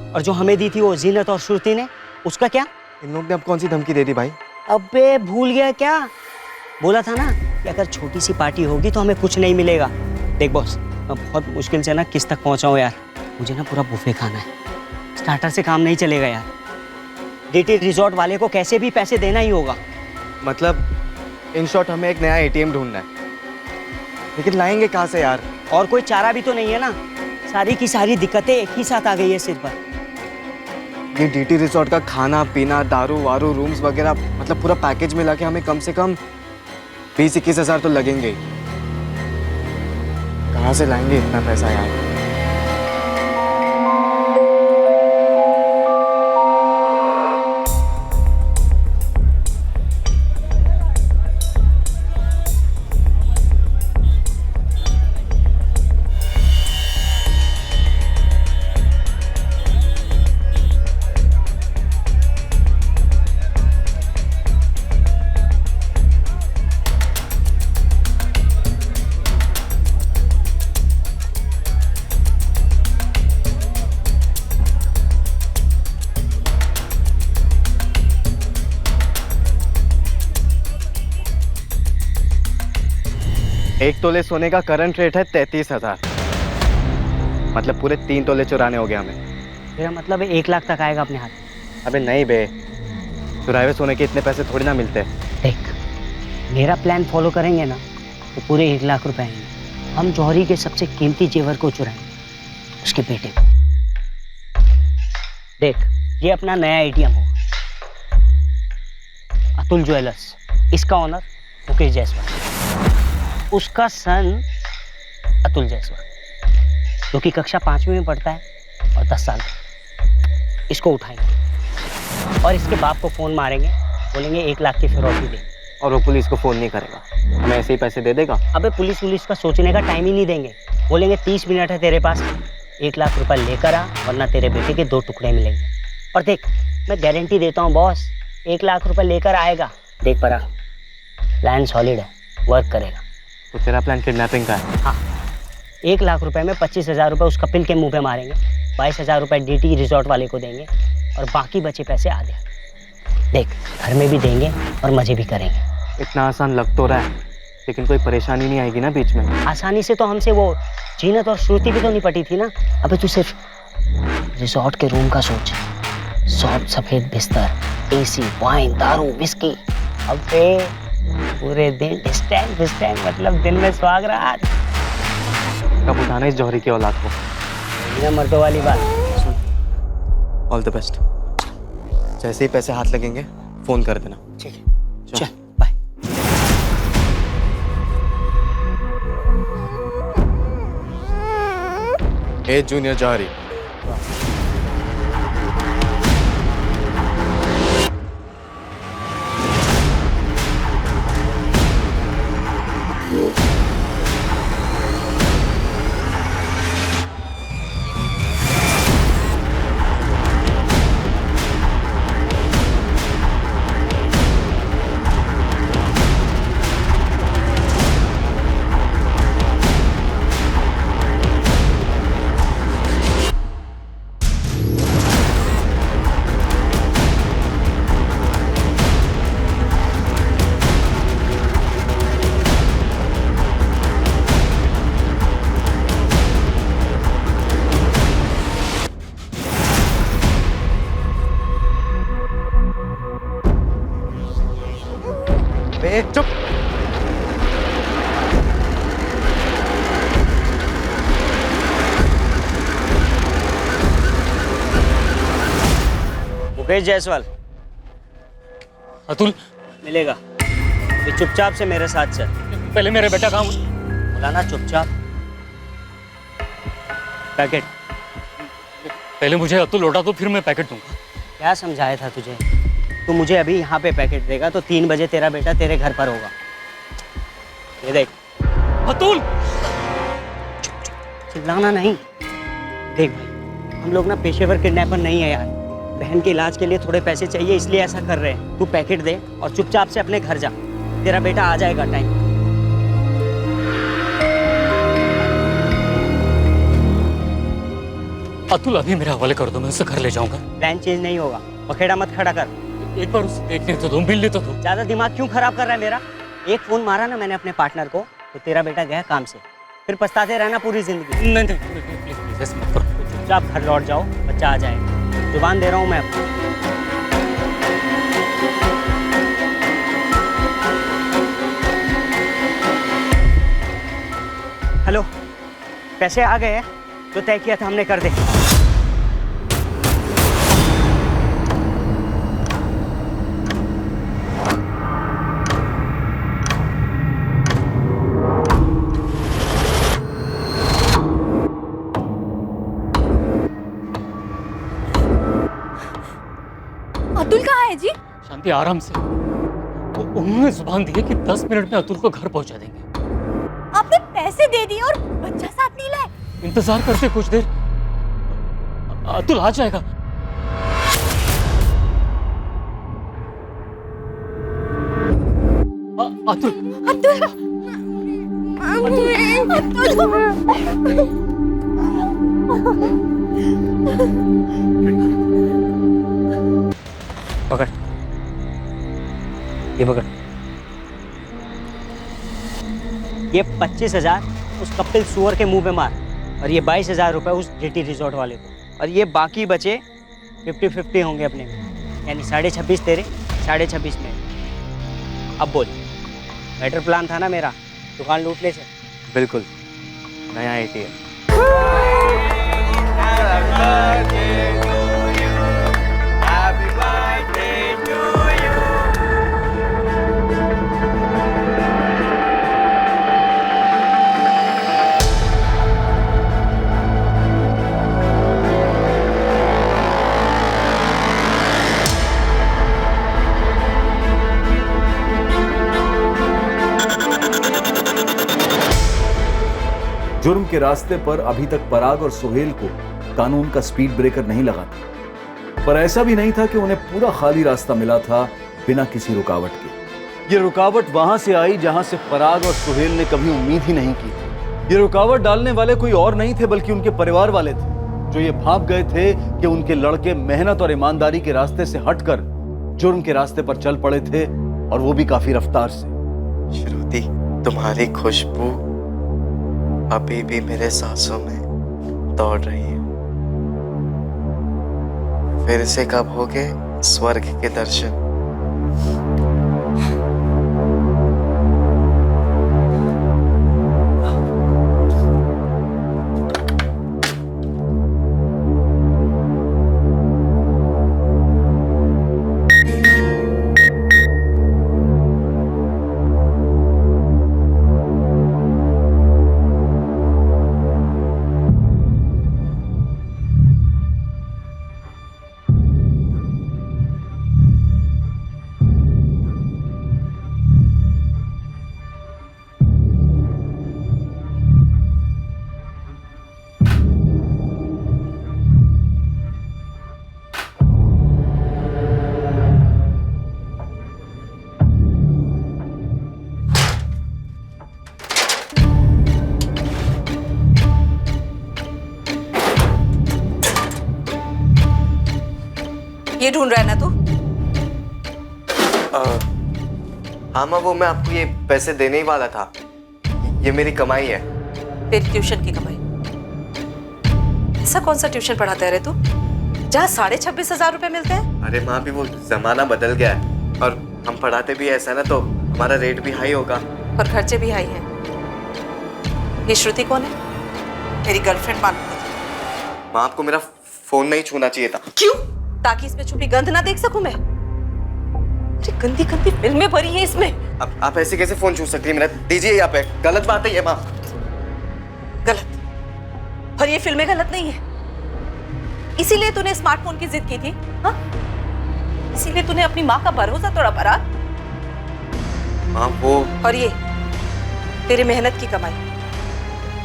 S3: और जो हमें दी थी वो जीनत और श्रुति ने, उसका क्या?
S9: इन लोग ने अब कौन सी धमकी दे दी भाई?
S3: अबे भूल गया क्या? बोला था ना कि अगर छोटी सी पार्टी होगी तो हमें कुछ नहीं मिलेगा। देख बॉस, मैं बहुत मुश्किल से ना किस तक पहुंचा हूँ यार। मुझे ना पूरा बुफे खाना है, स्टार्टर से काम नहीं चलेगा यार। डीटी रिजॉर्ट वाले को कैसे भी पैसे देना ही होगा।
S9: मतलब इन शॉर्ट हमें एक नया एटीएम ढूंढना है, लेकिन लाएंगे कहाँ से यार?
S3: और कोई चारा भी तो नहीं है ना, सारी की सारी दिक्कतें एक ही साथ आ गई है सिर पर।
S9: ये डीटी रिजॉर्ट का खाना पीना, दारू वारू, रूम्स वगैरह, मतलब पूरा पैकेज मिला के हमें कम से कम 20-21 हजार तो लगेंगे। कहाँ से लाएंगे इतना पैसा यार? एक तोले सोने का करंट रेट है 33,000, मतलब पूरे 3 तोले चुराने हो गए हमें।
S3: मेरा मतलब 1 लाख तक आएगा अपने हाथ।
S9: अबे नहीं बे, चुराए हुए सोने के इतने पैसे थोड़ी ना मिलते।
S3: देख, मेरा प्लान फॉलो करेंगे ना तो पूरे 1 लाख रुपए आएंगे। हम जौहरी के सबसे कीमती जेवर को चुराएंगे, उसके बेटे को। देख, ये अपना नया एटीएम होगा, अतुल ज्वेलर्स, इसका ऑनर मुकेश जायसवाल, उसका सन अतुल जायसवाल जो कि कक्षा 5वीं में पढ़ता है और 10 साल का। इसको उठाएंगे और इसके बाप को फोन मारेंगे, बोलेंगे 1 लाख की फिरौती दे।
S9: और वो पुलिस को फोन नहीं करेगा, हमें ऐसे ही पैसे दे देगा।
S3: अबे पुलिस का सोचने का टाइम ही नहीं देंगे, बोलेंगे 30 मिनट है तेरे पास, 1 लाख रुपए लेकर आ वरना तेरे बेटे के 2 टुकड़े मिलेंगे। और देख, मैं गारंटी देता हूँ बॉस, 1 लाख रुपए लेकर आएगा। देख परा, प्लान सॉलिड है, वर्क करेगा।
S9: तो तेरा प्लान किडनैपिंग का है?
S3: हाँ, 1 लाख रुपए में 25,000 रुपए उस कपिल के मुंह पे मारेंगे, 22,000 रुपए डीटी रिजॉर्ट वाले को देंगे और बाकी बचे पैसे आधे देख घर में भी देंगे और मजे भी करेंगे।
S9: इतना आसान लग तो रहा है, लेकिन कोई परेशानी नहीं आएगी ना बीच में?
S3: आसानी से तो हमसे वो जीनत और श्रुति भी तो निपटी थी ना। अबे तू सिर्फ रिजॉर्ट के रूम का सोच, सॉफ्ट सफेद बिस्तर, एसी, वाइन, दारू, विस्की। अबे पूरे दिन डिस्टेंट मतलब दिन में सुहाग रात।
S9: कब उठाना इस जौहरी की औलाद को?
S3: बिना मर्दों वाली बात।
S9: All the best. जैसे ही पैसे हाथ लगेंगे फोन कर देना।
S3: ठीक है, चल बाय।
S9: ए जूनियर जौहरी,
S1: बे चुप।
S3: मुकेश जायसवाल।
S4: अतुल
S3: मिलेगा, ये चुपचाप से मेरे साथ चल।
S4: पहले मेरे बेटा कहाँ?
S3: बोला ना चुपचाप। पैकेट
S4: पहले मुझे अतुल लौटा दो, फिर मैं पैकेट दूंगा।
S3: क्या समझाया था तुझे? तू मुझे अभी यहाँ पे पैकेट देगा तो 3 बजे तेरा बेटा तेरे घर पर होगा। ये देख।
S4: अतुल
S3: चिल्लाना नहीं। देख भाई, हम लोग ना पेशेवर किडनैपर नहीं है यार। बहन के इलाज के लिए थोड़े पैसे चाहिए, इसलिए ऐसा कर रहे हैं। तू पैकेट दे और चुपचाप से अपने घर जा। तेरा बेटा आ जाएगा टाइम।
S4: अतुल अभी मेरे हवाले कर दो, मैं उसे घर ले जाऊंगा।
S3: प्लान चेंज नहीं होगा। पखेड़ा मत खड़ा कर।
S4: एक बार उसे देखने तो दो, मिलने तो दो।
S3: ज्यादा दिमाग क्यों खराब कर रहा है मेरा? एक फोन मारा ना मैंने अपने पार्टनर को तो तेरा बेटा गया काम से। फिर पछताते रहना पूरी जिंदगी।
S4: नहीं प्लीज ऐसे मत करो।
S3: चुपचाप घर लौट जाओ, बच्चा आ जाएगा। जुबान दे रहा हूँ मैं आपको। हेलो, पैसे आ गए? जो तय किया था हमने कर दे।
S12: अतुल कहाँ है जी?
S4: शांति आराम से। उन्होंने जुबान दी है कि 10 मिनट में अतुल को घर पहुंचा देंगे।
S12: आपने पैसे दे दिए और बच्चा साथ नहीं लाए।
S4: इंतजार करते कुछ देर, अतुल आ जाएगा। अतुल
S12: अतुल
S3: पकड़, ये पकड़। ये 25,000 उस कपिल सुअर के मुंह पे मार, और ये 22,000 रुपए उस जीटी रिजॉर्ट वाले को, और ये बाकी बचे 50-50 होंगे अपने में, यानी 26.5 तेरे, 26.5 मेरे। अब बोल, बेटर प्लान था ना मेरा, दुकान लूट ले से?
S1: बिल्कुल, नया ATM।
S6: जुर्म के रास्ते पर अभी तक पराग और सुहेल को कानून का स्पीड ब्रेकर नहीं लगा था, पर ऐसा भी नहीं था कि उन्हें पूरा खाली रास्ता मिला था बिना किसी रुकावट के। ये रुकावट वहां से आई जहां से पराग और सुहेल ने कभी उम्मीद ही नहीं की थी। ये रुकावट डालने वाले कोई और नहीं थे बल्कि उनके परिवार वाले थे, जो ये भाप गए थे कि उनके लड़के मेहनत और ईमानदारी के रास्ते से हटकर जुर्म के रास्ते पर चल पड़े थे, और वो भी काफी रफ्तार से।
S1: श्रुति, तुम्हारी खुशबू अभी भी मेरे सांसों में दौड़ रही है। फिर से कब होगे स्वर्ग के दर्शन?
S13: ये ढूंढ रहा है ना तू?
S1: हाँ माँ, वो मैं आपको ये पैसे देने ही वाला था। ये मेरी कमाई है।
S13: तेरी ट्यूशन की कमाई? ऐसा कौन सा ट्यूशन पढ़ाता है रे तू, जहाँ 26,500 रुपए मिलते हैं?
S1: अरे माँ, भी वो जमाना बदल गया है, और हम पढ़ाते भी ऐसा ना, तो हमारा रेट भी हाई होगा
S13: और खर्चे भी हाई हैं। ये श्रुति कौन है? मेरी गर्लफ्रेंड मालूम है।
S1: माँ आपको मेरा फोन नहीं छूना चाहिए था।
S13: क्यों? ताकि इसमें छुपी गंध ना देख सकूं मैं। अरे गंदी गंदी फिल्में भरी हैं इसमें।
S1: अब आप ऐसे कैसे फोन छू सकती है मेरा? दीजिए यहाँ पे, गलत बात है ये माँ।
S13: गलत? और ये फिल्में गलत नहीं है। इसीलिए तूने स्मार्टफोन की जिद की थी, हाँ? इसीलिए तूने अपनी माँ का भरोसा तोड़ा पराग।
S1: माँ वो
S13: और ये तेरे मेहनत की कमाई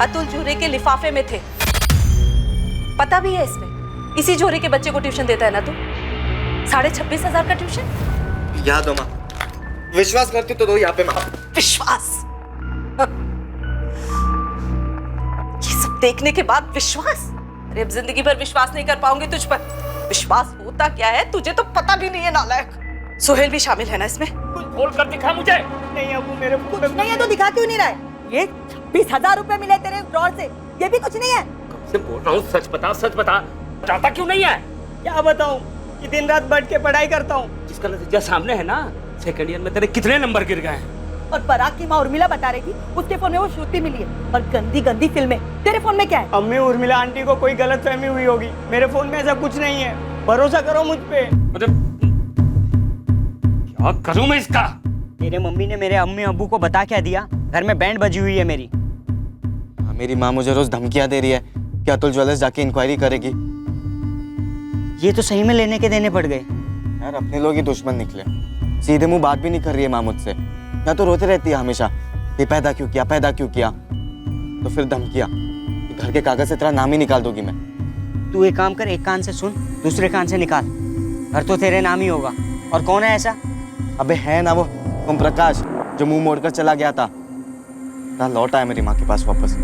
S13: अतुल झूरे के लिफाफे में थे। पता भी है इसमें। इसी झूरे के बच्चे को ट्यूशन देता है ना तू? 26,500 का ट्यूशन।
S1: याद हो माँ, विश्वास करती तो दो यहाँ पे माँ।
S13: विश्वास? ये सब देखने के बाद विश्वास? अरे अब जिंदगी भर विश्वास नहीं कर पाऊंगी तुझ पर। विश्वास होता क्या है तुझे तो पता भी नहीं है नालायक। सोहेल भी शामिल है ना इसमें?
S8: कुछ बोल कर दिखा मुझे।
S13: नहीं अबू, मेरे कुछ नहीं है तो दिखा क्यों नहीं रहा है? ये 20,000 रुपए मिले तेरे ड्रॉर से, ये भी कुछ नहीं है।
S8: से बोल रहा हूँ, सच बता, सच बता। चाहता क्यों नहीं है?
S3: क्या बताऊं कि दिन रात बैठ के पढ़ाई करता हूँ।
S8: जिसका नतीजा सामने है ना, सेकंड ईयर में तेरे कितने नंबर गिर गए हैं?
S13: और पराग की माँ उर्मिला बता रही थी उसके फोन में वो श्रुति मिली है। और गंदी गंदी फिल्में तेरे फोन में क्या है?
S3: अम्मी उर्मिला आंटी को कोई गलतफहमी हुई होगी। मेरे फोन में ऐसा कुछ नहीं है, भरोसा करो मुझ पे।
S8: क्या करूं मैं इसका?
S3: तेरे मम्मी ने मेरे अम्मी अब्बू को बता क्या दिया? घर में बैंड बजी हुई है मेरी।
S1: मेरी माँ मुझे रोज धमकियां दे रही है कि अतुल ज्वेलर्स जाके इंक्वायरी करेगी।
S3: ये तो सही में लेने के देने पड़ गए।
S1: यार अपने लोग ही दुश्मन निकले। सीधे मुंह बात भी नहीं कर रही है माँ मुझसे, या तो रोती रहती है हमेशा, ये पैदा क्यों किया, पैदा क्यों किया। तो फिर धमकियां, घर के कागज से तेरा नाम ही निकाल दूंगी मैं।
S3: तू एक काम कर, एक कान से सुन, दूसरे कान से निकाल। घर तो तेरे नाम ही होगा। और कौन है ऐसा?
S1: अबे है ना वो ओम प्रकाश, जो मुंह मोड़कर चला गया था। ना लौट आया मेरी माँ के पास वापस।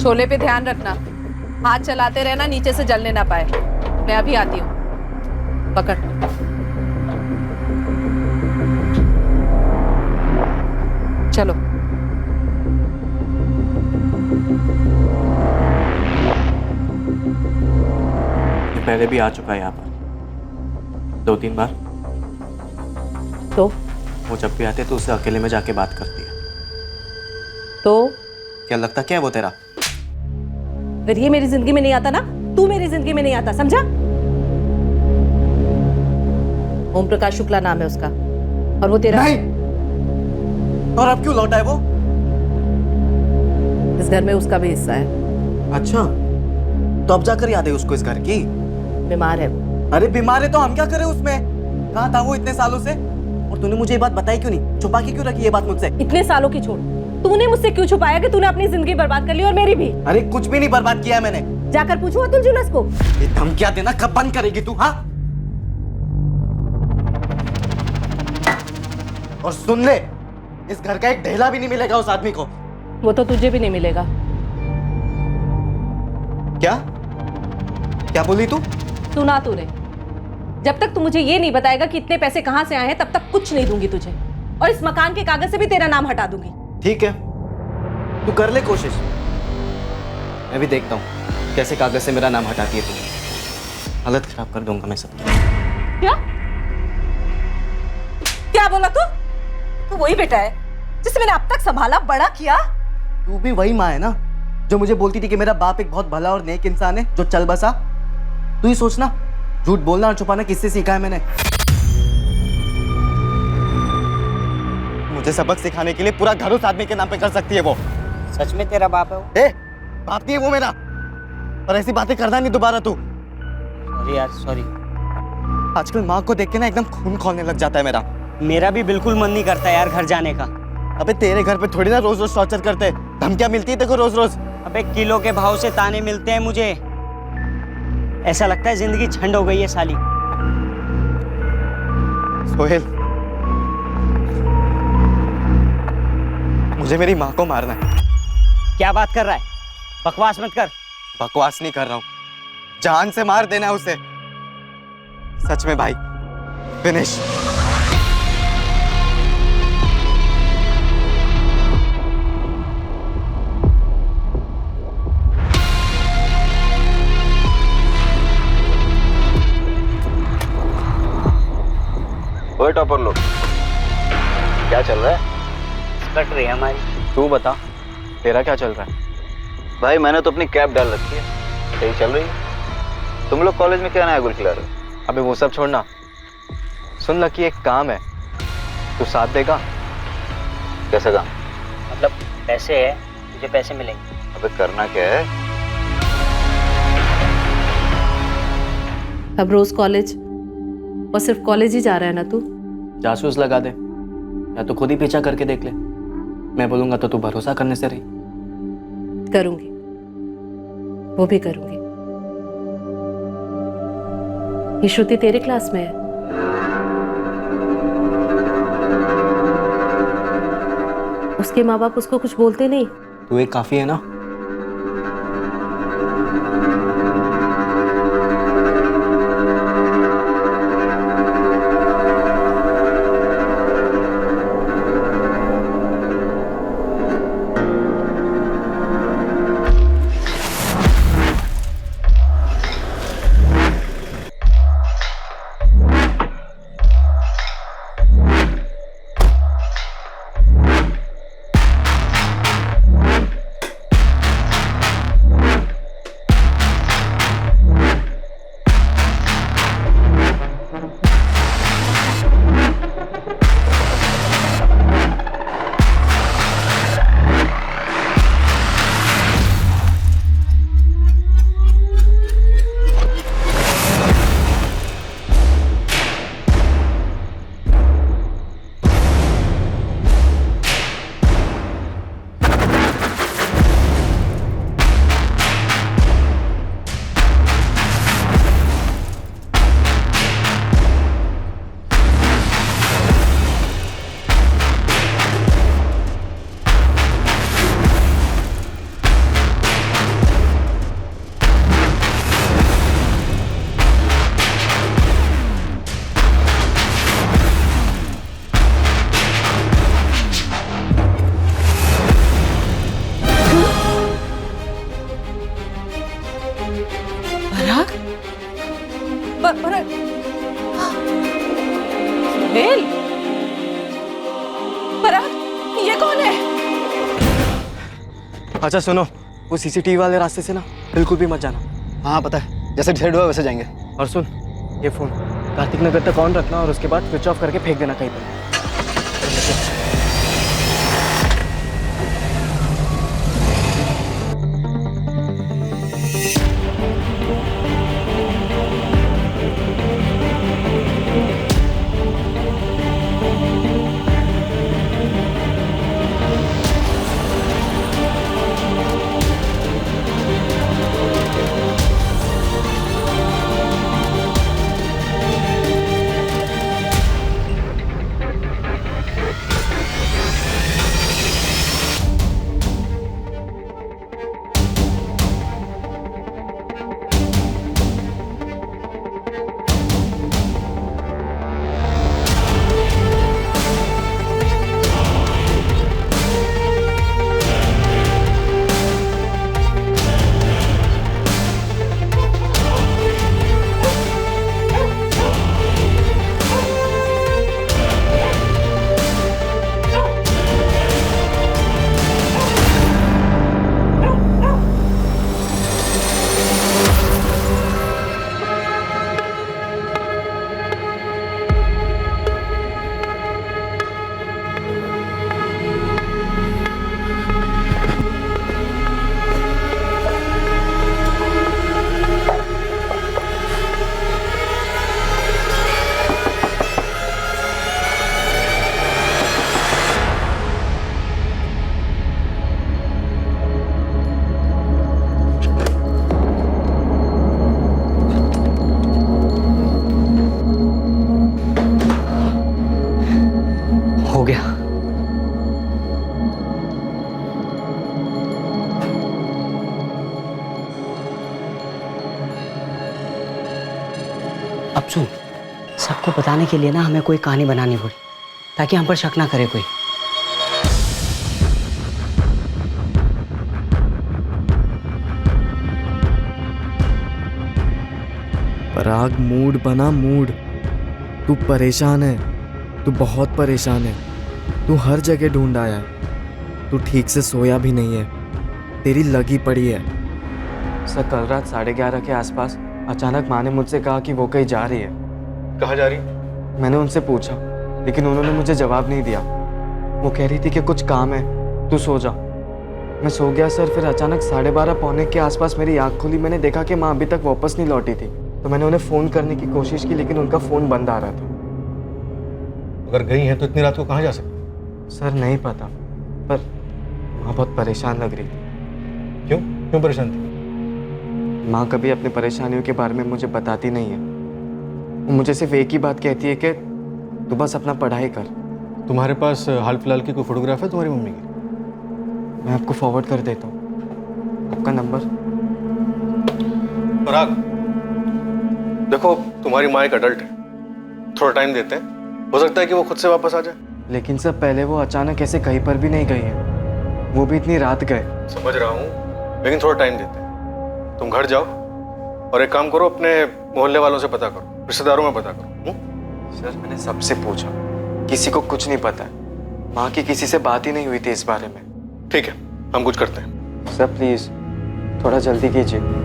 S7: छोले पे ध्यान रखना, हाथ चलाते रहना, नीचे से जलने ना पाए। मैं अभी आती हूँ। पकड़। चलो।
S1: ये पहले भी आ चुका है यहाँ पर 2-3 बार।
S7: तो
S1: वो जब भी आते तो उससे अकेले में जाके बात करती है।
S7: तो
S1: क्या लगता क्या है वो तेरा?
S7: अगर ये मेरी जिंदगी में नहीं आता ना, तू मेरी जिंदगी में नहीं आता, समझा? ओम प्रकाश शुक्ला नाम है उसका। और वो तेरा
S1: नहीं। और अब क्यों लौटा है वो?
S7: इस घर में उसका भी हिस्सा है।
S1: अच्छा, तो अब जाकर याद है उसको इस घर की?
S7: बीमार है।
S1: अरे बीमार है तो हम क्या करें उसमें? कहाँ था वो इतने सालों से? और तूने मुझे ये बात बताई क्यों नहीं? छुपा के क्यों रखी ये बात मुझसे?
S7: इतने सालों की छोड़, तूने मुझसे क्यों छुपाया कि तूने अपनी जिंदगी बर्बाद कर ली और मेरी भी?
S1: अरे कुछ भी नहीं बर्बाद किया है मैंने।
S7: जाकर पूछो अतुल जुलस को।
S1: ये धमकियां देना कब बंद करेगी तू? हाँ, और सुन ले, इस घर का एक ढेला भी नहीं मिलेगा उस आदमी को।
S7: वो तो तुझे भी नहीं मिलेगा।
S1: क्या क्या बोली तू?
S7: सुना तूने? जब तक तू मुझे ये नहीं बताएगा कि इतने पैसे कहां से आए हैं, तब तक कुछ नहीं दूंगी तुझे। और इस मकान के कागज से भी तेरा नाम हटा दूंगी।
S1: ठीक है, तू कर ले कोशिश। मैं भी देखता हूँ कैसे कागज से मेरा नाम हटाती है तू। हालत खराब कर दूंगा मैं सबकी।
S7: क्या क्या बोला तू? तू वही बेटा है जिसे मैंने अब तक संभाला, बड़ा किया।
S1: तू भी वही माँ है ना जो मुझे बोलती थी कि मेरा बाप एक बहुत भला और नेक इंसान है जो चल बसा। तू ही सोचना, झूठ बोलना और छुपाना किससे सीखा है मैंने। मुझे सबक सिखाने के लिए पूरा घर उस आदमी के नाम पे कर सकती है वो।
S3: सच में तेरा बाप है वो?
S1: बाप नहीं है वो मेरा। और ऐसी बातें करना नहीं दोबारा तू।
S3: सॉरी यार, सॉरी।
S1: आजकल माँ को देख के ना एकदम खून खौलने लग जाता है मेरा।
S3: मेरा भी बिल्कुल मन नहीं करता यार घर जाने का।
S1: अबे तेरे घर पे थोड़ी ना रोज रोज टॉर्चर करते, धमकियां मिलती है देखो रोज रोज।
S3: अबे किलो के भाव से ताने मिलते हैं मुझे। ऐसा लगता है जिंदगी झंड हो गई है साली।
S1: सोहेल, मुझे मेरी माँ को मारना है।
S3: क्या बात कर रहा है? बकवास मत कर।
S1: बकवास नहीं कर रहा हूँ, जान से मार देना है उसे। सच में भाई, फिनिश।
S6: ओए टॉपर लोग, क्या चल रहा है?
S3: कट रही है हमारी।
S1: तू बता, तेरा क्या चल रहा है?
S6: भाई मैंने तो अपनी कैप डाल रखी है, सही चल रही है। तुम लोग कॉलेज में क्या नया गुल खिला रहे हो?
S1: अबे वो सब छोड़ना, सुन लकी, एक काम है, तू साथ देगा?
S6: कैसा काम?
S3: मतलब पैसे है, तुझे पैसे मिलेंगे।
S6: अबे करना क्या है?
S7: अब रोज कॉलेज, और सिर्फ कॉलेज ही जा रहा है ना तू?
S1: जासूस लगा दे, या तो खुद ही पीछा करके देख ले। मैं बोलूंगा तो तू भरोसा करने से रही।
S7: करूंगी, वो भी करूंगी। ये श्रुति तेरे क्लास में है? उसके माँ बाप उसको कुछ बोलते नहीं?
S1: तू एक काफी है ना।
S13: सुहेल, पराग, ये कौन है?
S1: अच्छा सुनो, वो सीसीटीवी वाले रास्ते से ना बिल्कुल भी मत जाना।
S2: हाँ पता है, जैसे डिसाइड हुआ वैसे जाएंगे।
S1: और सुन, ये फोन कार्तिक नगर तक ऑन रखना और उसके बाद स्विच ऑफ करके फेंक देना कहीं पर।
S3: हो गया। अब सुन, सबको बताने के लिए ना हमें कोई कहानी बनानी पड़ी ताकि हम पर शक ना करे कोई।
S9: पराग, मूड बना मूड। तू परेशान है, तू बहुत परेशान है, तू हर जगह ढूंढ आया है, तू ठीक से सोया भी नहीं है, तेरी लगी पड़ी है। सर कल रात 11:30 के आसपास अचानक माँ ने मुझसे कहा कि वो कहीं जा रही है।
S16: कहाँ जा रही?
S9: मैंने उनसे पूछा लेकिन उन्होंने मुझे जवाब नहीं दिया। वो कह रही थी कि कुछ काम है, तू सो जा। मैं सो गया सर, फिर अचानक 12:30 पौने के आसपास मेरी आँख खुली, मैंने देखा कि माँ अभी तक वापस नहीं लौटी थी। तो मैंने उन्हें फ़ोन करने की कोशिश की लेकिन उनका फ़ोन बंद आ रहा था।
S16: अगर गई हैं तो इतनी रात को कहाँ जा सकती?
S9: सर नहीं पता, पर माँ बहुत परेशान लग रही थी।
S16: क्यों परेशान थी?
S9: माँ कभी अपनी परेशानियों के बारे में मुझे बताती नहीं है। वो मुझे सिर्फ एक ही बात कहती है कि तू बस अपना पढ़ाई कर।
S16: तुम्हारे पास हाल फिलहाल की कोई फोटोग्राफ है तुम्हारी मम्मी की?
S9: मैं आपको फॉरवर्ड कर देता हूँ आपका नंबर।
S16: पराग, देखो तुम्हारी माँ एक अडल्ट है, थोड़ा टाइम देते हैं, हो सकता है कि वो खुद से वापस आ जाए।
S9: लेकिन सर पहले वो अचानक ऐसे कहीं पर भी नहीं गई है, वो भी इतनी रात गए।
S16: समझ रहा हूँ, लेकिन थोड़ा टाइम देते हैं। तुम घर जाओ और एक काम करो, अपने मोहल्ले वालों से पता करो, रिश्तेदारों में पता करो।
S9: सर मैंने सबसे पूछा, किसी को कुछ नहीं पता है। माँ की किसी से बात ही नहीं हुई थी इस बारे में।
S16: ठीक है, हम कुछ करते हैं।
S9: सर प्लीज थोड़ा जल्दी कीजिए।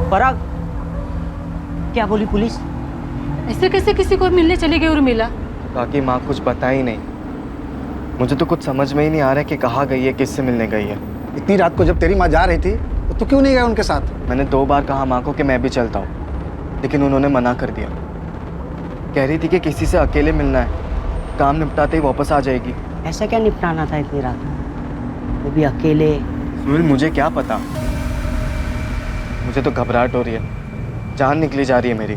S3: पराग, क्या बोली पुलिस?
S7: ऐसे कैसे किसी को मिलने चली गई उर्मिला?
S9: बाकी माँ कुछ बता ही नहीं। मुझे तो कुछ समझ में ही नहीं आ रहा है कि कहाँ गई है, किससे मिलने गई है।
S11: इतनी रात को जब तेरी माँ जा रही थी तो तू क्यों नहीं गया उनके साथ?
S9: मैंने 2 बार कहा माँ को कि मैं भी चलता हूँ, लेकिन उन्होंने मना कर दिया। कह रही थी कि किसी से अकेले मिलना है, काम निपटाते ही वापस आ जाएगी।
S3: ऐसा क्या निपटाना था इतनी रात, वो भी अकेले?
S9: सुनील मुझे क्या पता, मुझे तो घबराहट हो रही है, जान निकली जा रही है मेरी।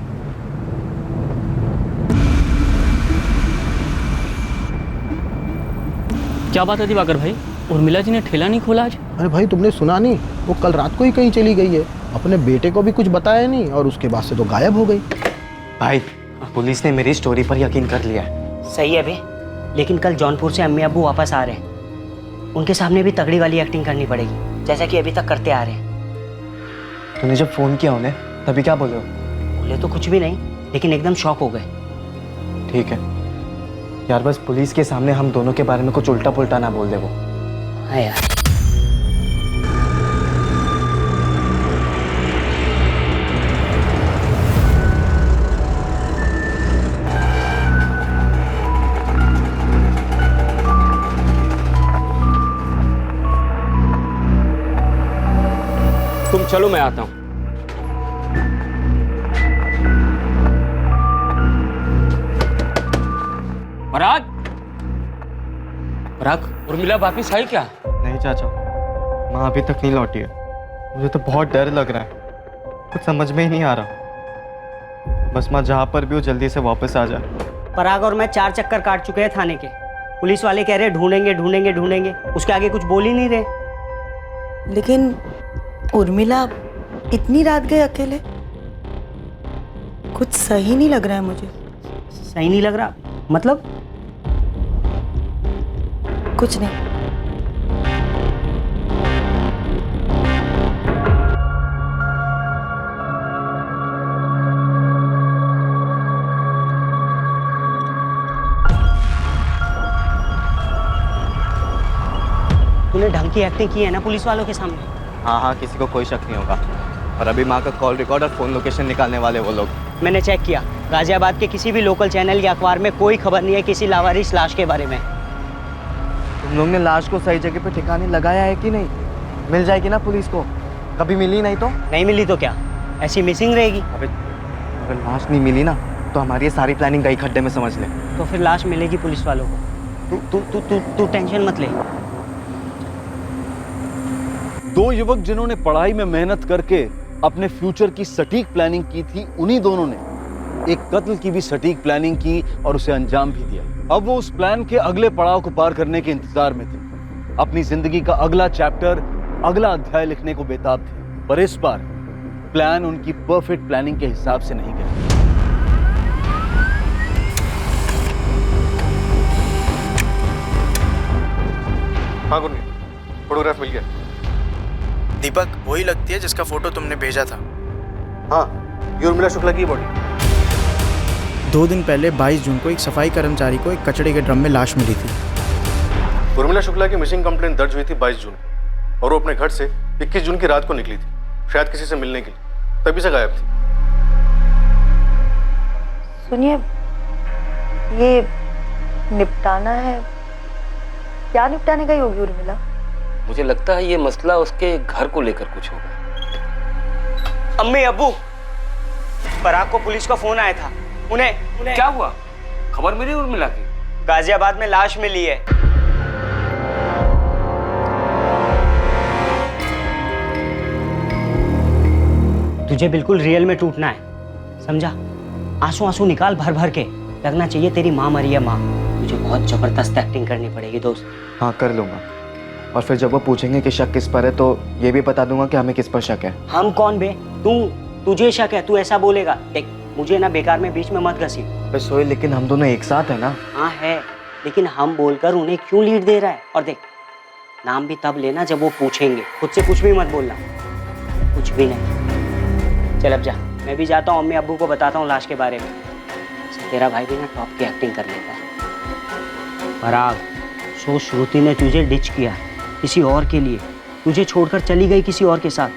S4: क्या बात है दिवाकर भाई, उर्मिला जी ने ठेला नहीं खोला आज?
S11: अरे भाई तुमने सुना नहीं, वो कल रात को ही कहीं चली गई है, अपने बेटे को भी कुछ बताया नहीं और उसके बाद से तो गायब हो गई।
S9: भाई पुलिस ने मेरी स्टोरी पर यकीन कर लिया है।
S3: सही है बे, लेकिन कल जौनपुर से अम्मी अब्बू वापस आ रहे हैं, उनके सामने भी तगड़ी वाली एक्टिंग करनी पड़ेगी, जैसा कि अभी तक करते आ रहे हैं।
S9: तूने जब फोन किया उन्हें तभी क्या बोले?
S3: बोले तो कुछ भी नहीं, लेकिन एकदम शॉक हो गए।
S9: ठीक है यार, बस पुलिस के सामने हम दोनों के बारे में कुछ उल्टा पुल्टा ना बोल दे वो।
S3: हाँ यार।
S8: तुम चलो, मैं आता हूं। पराग, पराग, उर्मिला वापिस आई क्या?
S9: नहीं चाचा, माँ अभी तक नहीं लौटी है। मुझे तो बहुत डर लग रहा है, कुछ समझ में ही नहीं आ रहा। बस माँ जहाँ पर भी हो जल्दी से वापस आ जाए।
S3: पराग और मैं 4 चक्कर काट चुके हैं थाने के, पुलिस वाले कह रहे ढूंढेंगे ढूंढेंगे ढूंढेंगे, उसके आगे कुछ बोल ही नहीं रहे।
S12: लेकिन उर्मिला इतनी रात गए अकेले, कुछ सही नहीं लग रहा है मुझे।
S3: सही नहीं लग रहा मतलब?
S12: कुछ नहीं।
S3: तूने ढंग की एक्टिंग की है ना पुलिस वालों के सामने?
S9: हाँ हाँ, किसी को कोई शक नहीं होगा। और अभी माँ का कॉल रिकॉर्ड और फोन लोकेशन निकालने वाले वो लोग।
S3: मैंने चेक किया, गाजियाबाद के किसी भी लोकल चैनल या अखबार में कोई खबर नहीं है किसी लावारिस लाश के बारे में।
S9: तुम लोग ने लाश को सही जगह पे ठिकाने लगाया है कि नहीं? मिल जाएगी ना पुलिस को? कभी मिली नहीं तो?
S3: नहीं मिली तो क्या, ऐसी मिसिंग रहेगी?
S9: अबे अगर लाश नहीं मिली ना तो हमारी ये सारी प्लानिंग गई खड्डे में, समझ ले।
S3: तो फिर लाश मिलेगी पुलिस वालों को, तू टेंशन मत ले।
S6: 2 युवक जिन्होंने पढ़ाई में मेहनत करके अपने फ्यूचर की सटीक प्लानिंग की थी, उन्हीं दोनों ने एक कत्ल की भी सटीक प्लानिंग की और उसे अंजाम भी दिया। अब वो उस प्लान के अगले पड़ाव को पार करने के इंतजार में थे। अपनी जिंदगी का अगला चैप्टर, अगला अध्याय लिखने को बेताब थे। पर इस बार प्लान उनकी परफेक्ट प्लानिंग के हिसाब से नहीं गया।
S16: हाँ गुरमीत, फोटोग्राफ मिल गया।
S9: दीपक वही लगती है जिसका फोटो तुमने भेजा था।
S16: हाँ, ये उर्मिला शुक्ला की बॉडी।
S9: 2 दिन पहले 22 जून को एक सफाई कर्मचारी को एक कचड़े के ड्रम में लाश मिली थी।
S16: उर्मिला शुक्ला की मिसिंग कंप्लेंट दर्ज हुई थी 22 जून को और वो अपने घर से 21 जून की रात को निकली थी, शायद किसी से मिलने के लिए, तभी से गायब थी।
S12: सुनिए, ये निपटाना है, क्या निपटाने का ही होगी उर्मिला?
S8: मुझे लगता है ये मसला उसके घर को लेकर कुछ होगा।
S3: अम्मी अब्बू, पराग को पुलिस का फोन आया था। उन्हें
S8: क्या हुआ? खबर मिली उर्मिला की?
S3: गाजियाबाद में लाश मिली है। तुझे बिल्कुल रियल में टूटना है, समझा? आंसू आंसू निकाल भर भर के, लगना चाहिए तेरी माँ मरी है माँ। मुझे बहुत जबरदस्त एक्टिंग करनी पड़ेगी दोस्त।
S1: हाँ कर लूँगा, और फिर जब वो पूछेंगे कि शक किस पर है तो ये भी बता दूंगा कि हमें किस पर शक है।
S3: हम कौन बे? तुझे शक है, तू ऐसा बोलेगा। देख मुझे ना बेकार में बीच में मत घसी।
S1: बे सोहेल, लेकिन हम दोनों एक साथ है ना।
S3: हाँ है, लेकिन हम बोलकर उन्हें क्यों लीड दे रहा है? और देख, नाम भी तब लेना जब वो पूछेंगे, खुद से कुछ भी मत बोलना, कुछ भी नहीं। चल अब जा, मैं भी जाता हूँ, अम्मी अब्बू को बताता हूँ लाश के बारे में। तेरा भाई भी ना टॉप की एक्टिंग कर लेता है। पराग, सो श्रुति ने तुझे डिच किया किसी और के लिए, तुझे छोड़कर चली गई किसी और के साथ।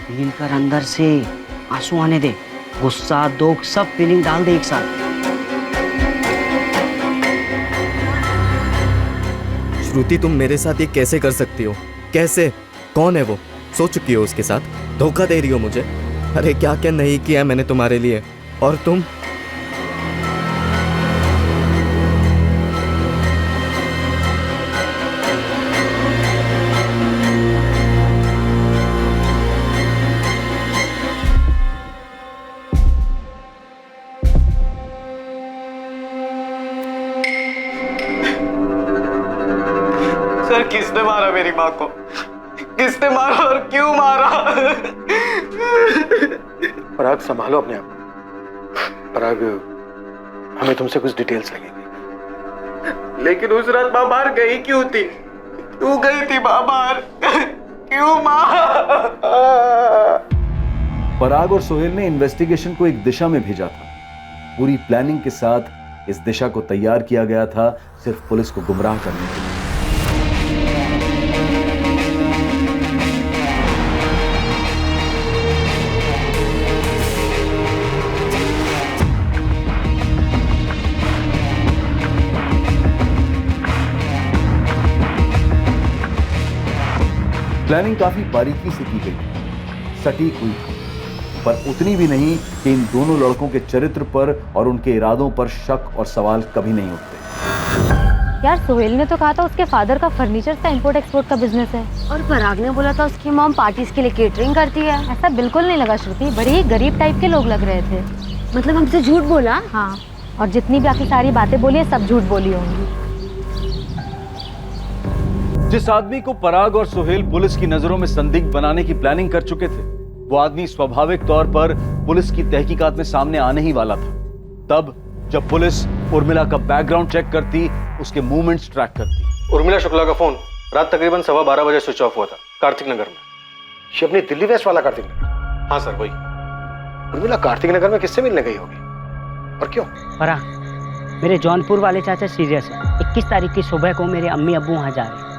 S3: फील कर अंदर से, आंसू आने दे, गुस्सा दुख सब फीलिंग डाल दे एक साथ।
S1: श्रुति, तुम मेरे साथ ये कैसे कर सकती हो? कैसे? कौन है वो? सो चुकी हो उसके साथ? धोखा दे रही हो मुझे? अरे क्या क्या नहीं किया मैंने तुम्हारे लिए, और तुम?
S9: सर, किसने मारा मेरी माँ को? किसने मारा और क्यों मारा?
S16: पराग, संभालो अपने आप को। पराग, हमें तुमसे कुछ डिटेल्स लगेंगी।
S9: लेकिन उस रात माँ बाहर गई क्यों थी? क्यों गई थी माँ बाहर? क्यों माँ?
S6: पराग और सोहेल ने इन्वेस्टिगेशन को एक दिशा में भेजा था। पूरी प्लानिंग के साथ इस दिशा को तैयार किया गया था, सिर्फ पुलिस को गुमराह करने के लिए। प्लानिंग काफी बारीकी से की गई, सटीक हुई, पर उतनी भी नहीं कि इन दोनों लड़कों के चरित्र पर और उनके इरादों पर शक और सवाल कभी नहीं उठते।
S14: यार, सोहेल ने तो कहा था उसके फादर का फर्नीचर का इंपोर्ट एक्सपोर्ट का बिजनेस है, और पराग ने बोला था उसकी मॉम पार्टीज के लिए केटरिंग करती है। ऐसा बिल्कुल नहीं लगा श्रुति, बड़े ही गरीब टाइप के लोग लग रहे थे। मतलब हमसे झूठ बोला? हाँ, और जितनी बाकी सारी बातें बोली है सब झूठ बोली होंगी।
S6: जिस आदमी को पराग और सोहेल पुलिस की नजरों में संदिग्ध बनाने की प्लानिंग कर चुके थे, वो आदमी स्वाभाविक तौर पर पुलिस की तहकीकात में सामने आने ही वाला था। तब जब पुलिस उर्मिला का बैकग्राउंड चेक करती, उसके मूवमेंट्स ट्रैक करती।
S16: उर्मिला शुक्ला का फोन रात तकरीबन 12:15 बजे स्विच ऑफ हुआ था, कार्तिक नगर में। ये अपनी दिल्ली वेस्ट वाला कार्तिक नगर? हाँ सर, वही। उर्मिला कार्तिक नगर में किससे मिलने गई होगी और क्यों?
S3: पराग, मेरे जौनपुर वाले चाचा सीरियस है। 21 तारीख की सुबह को मेरे अम्मी अब्बू वहाँ जा रहे हैं।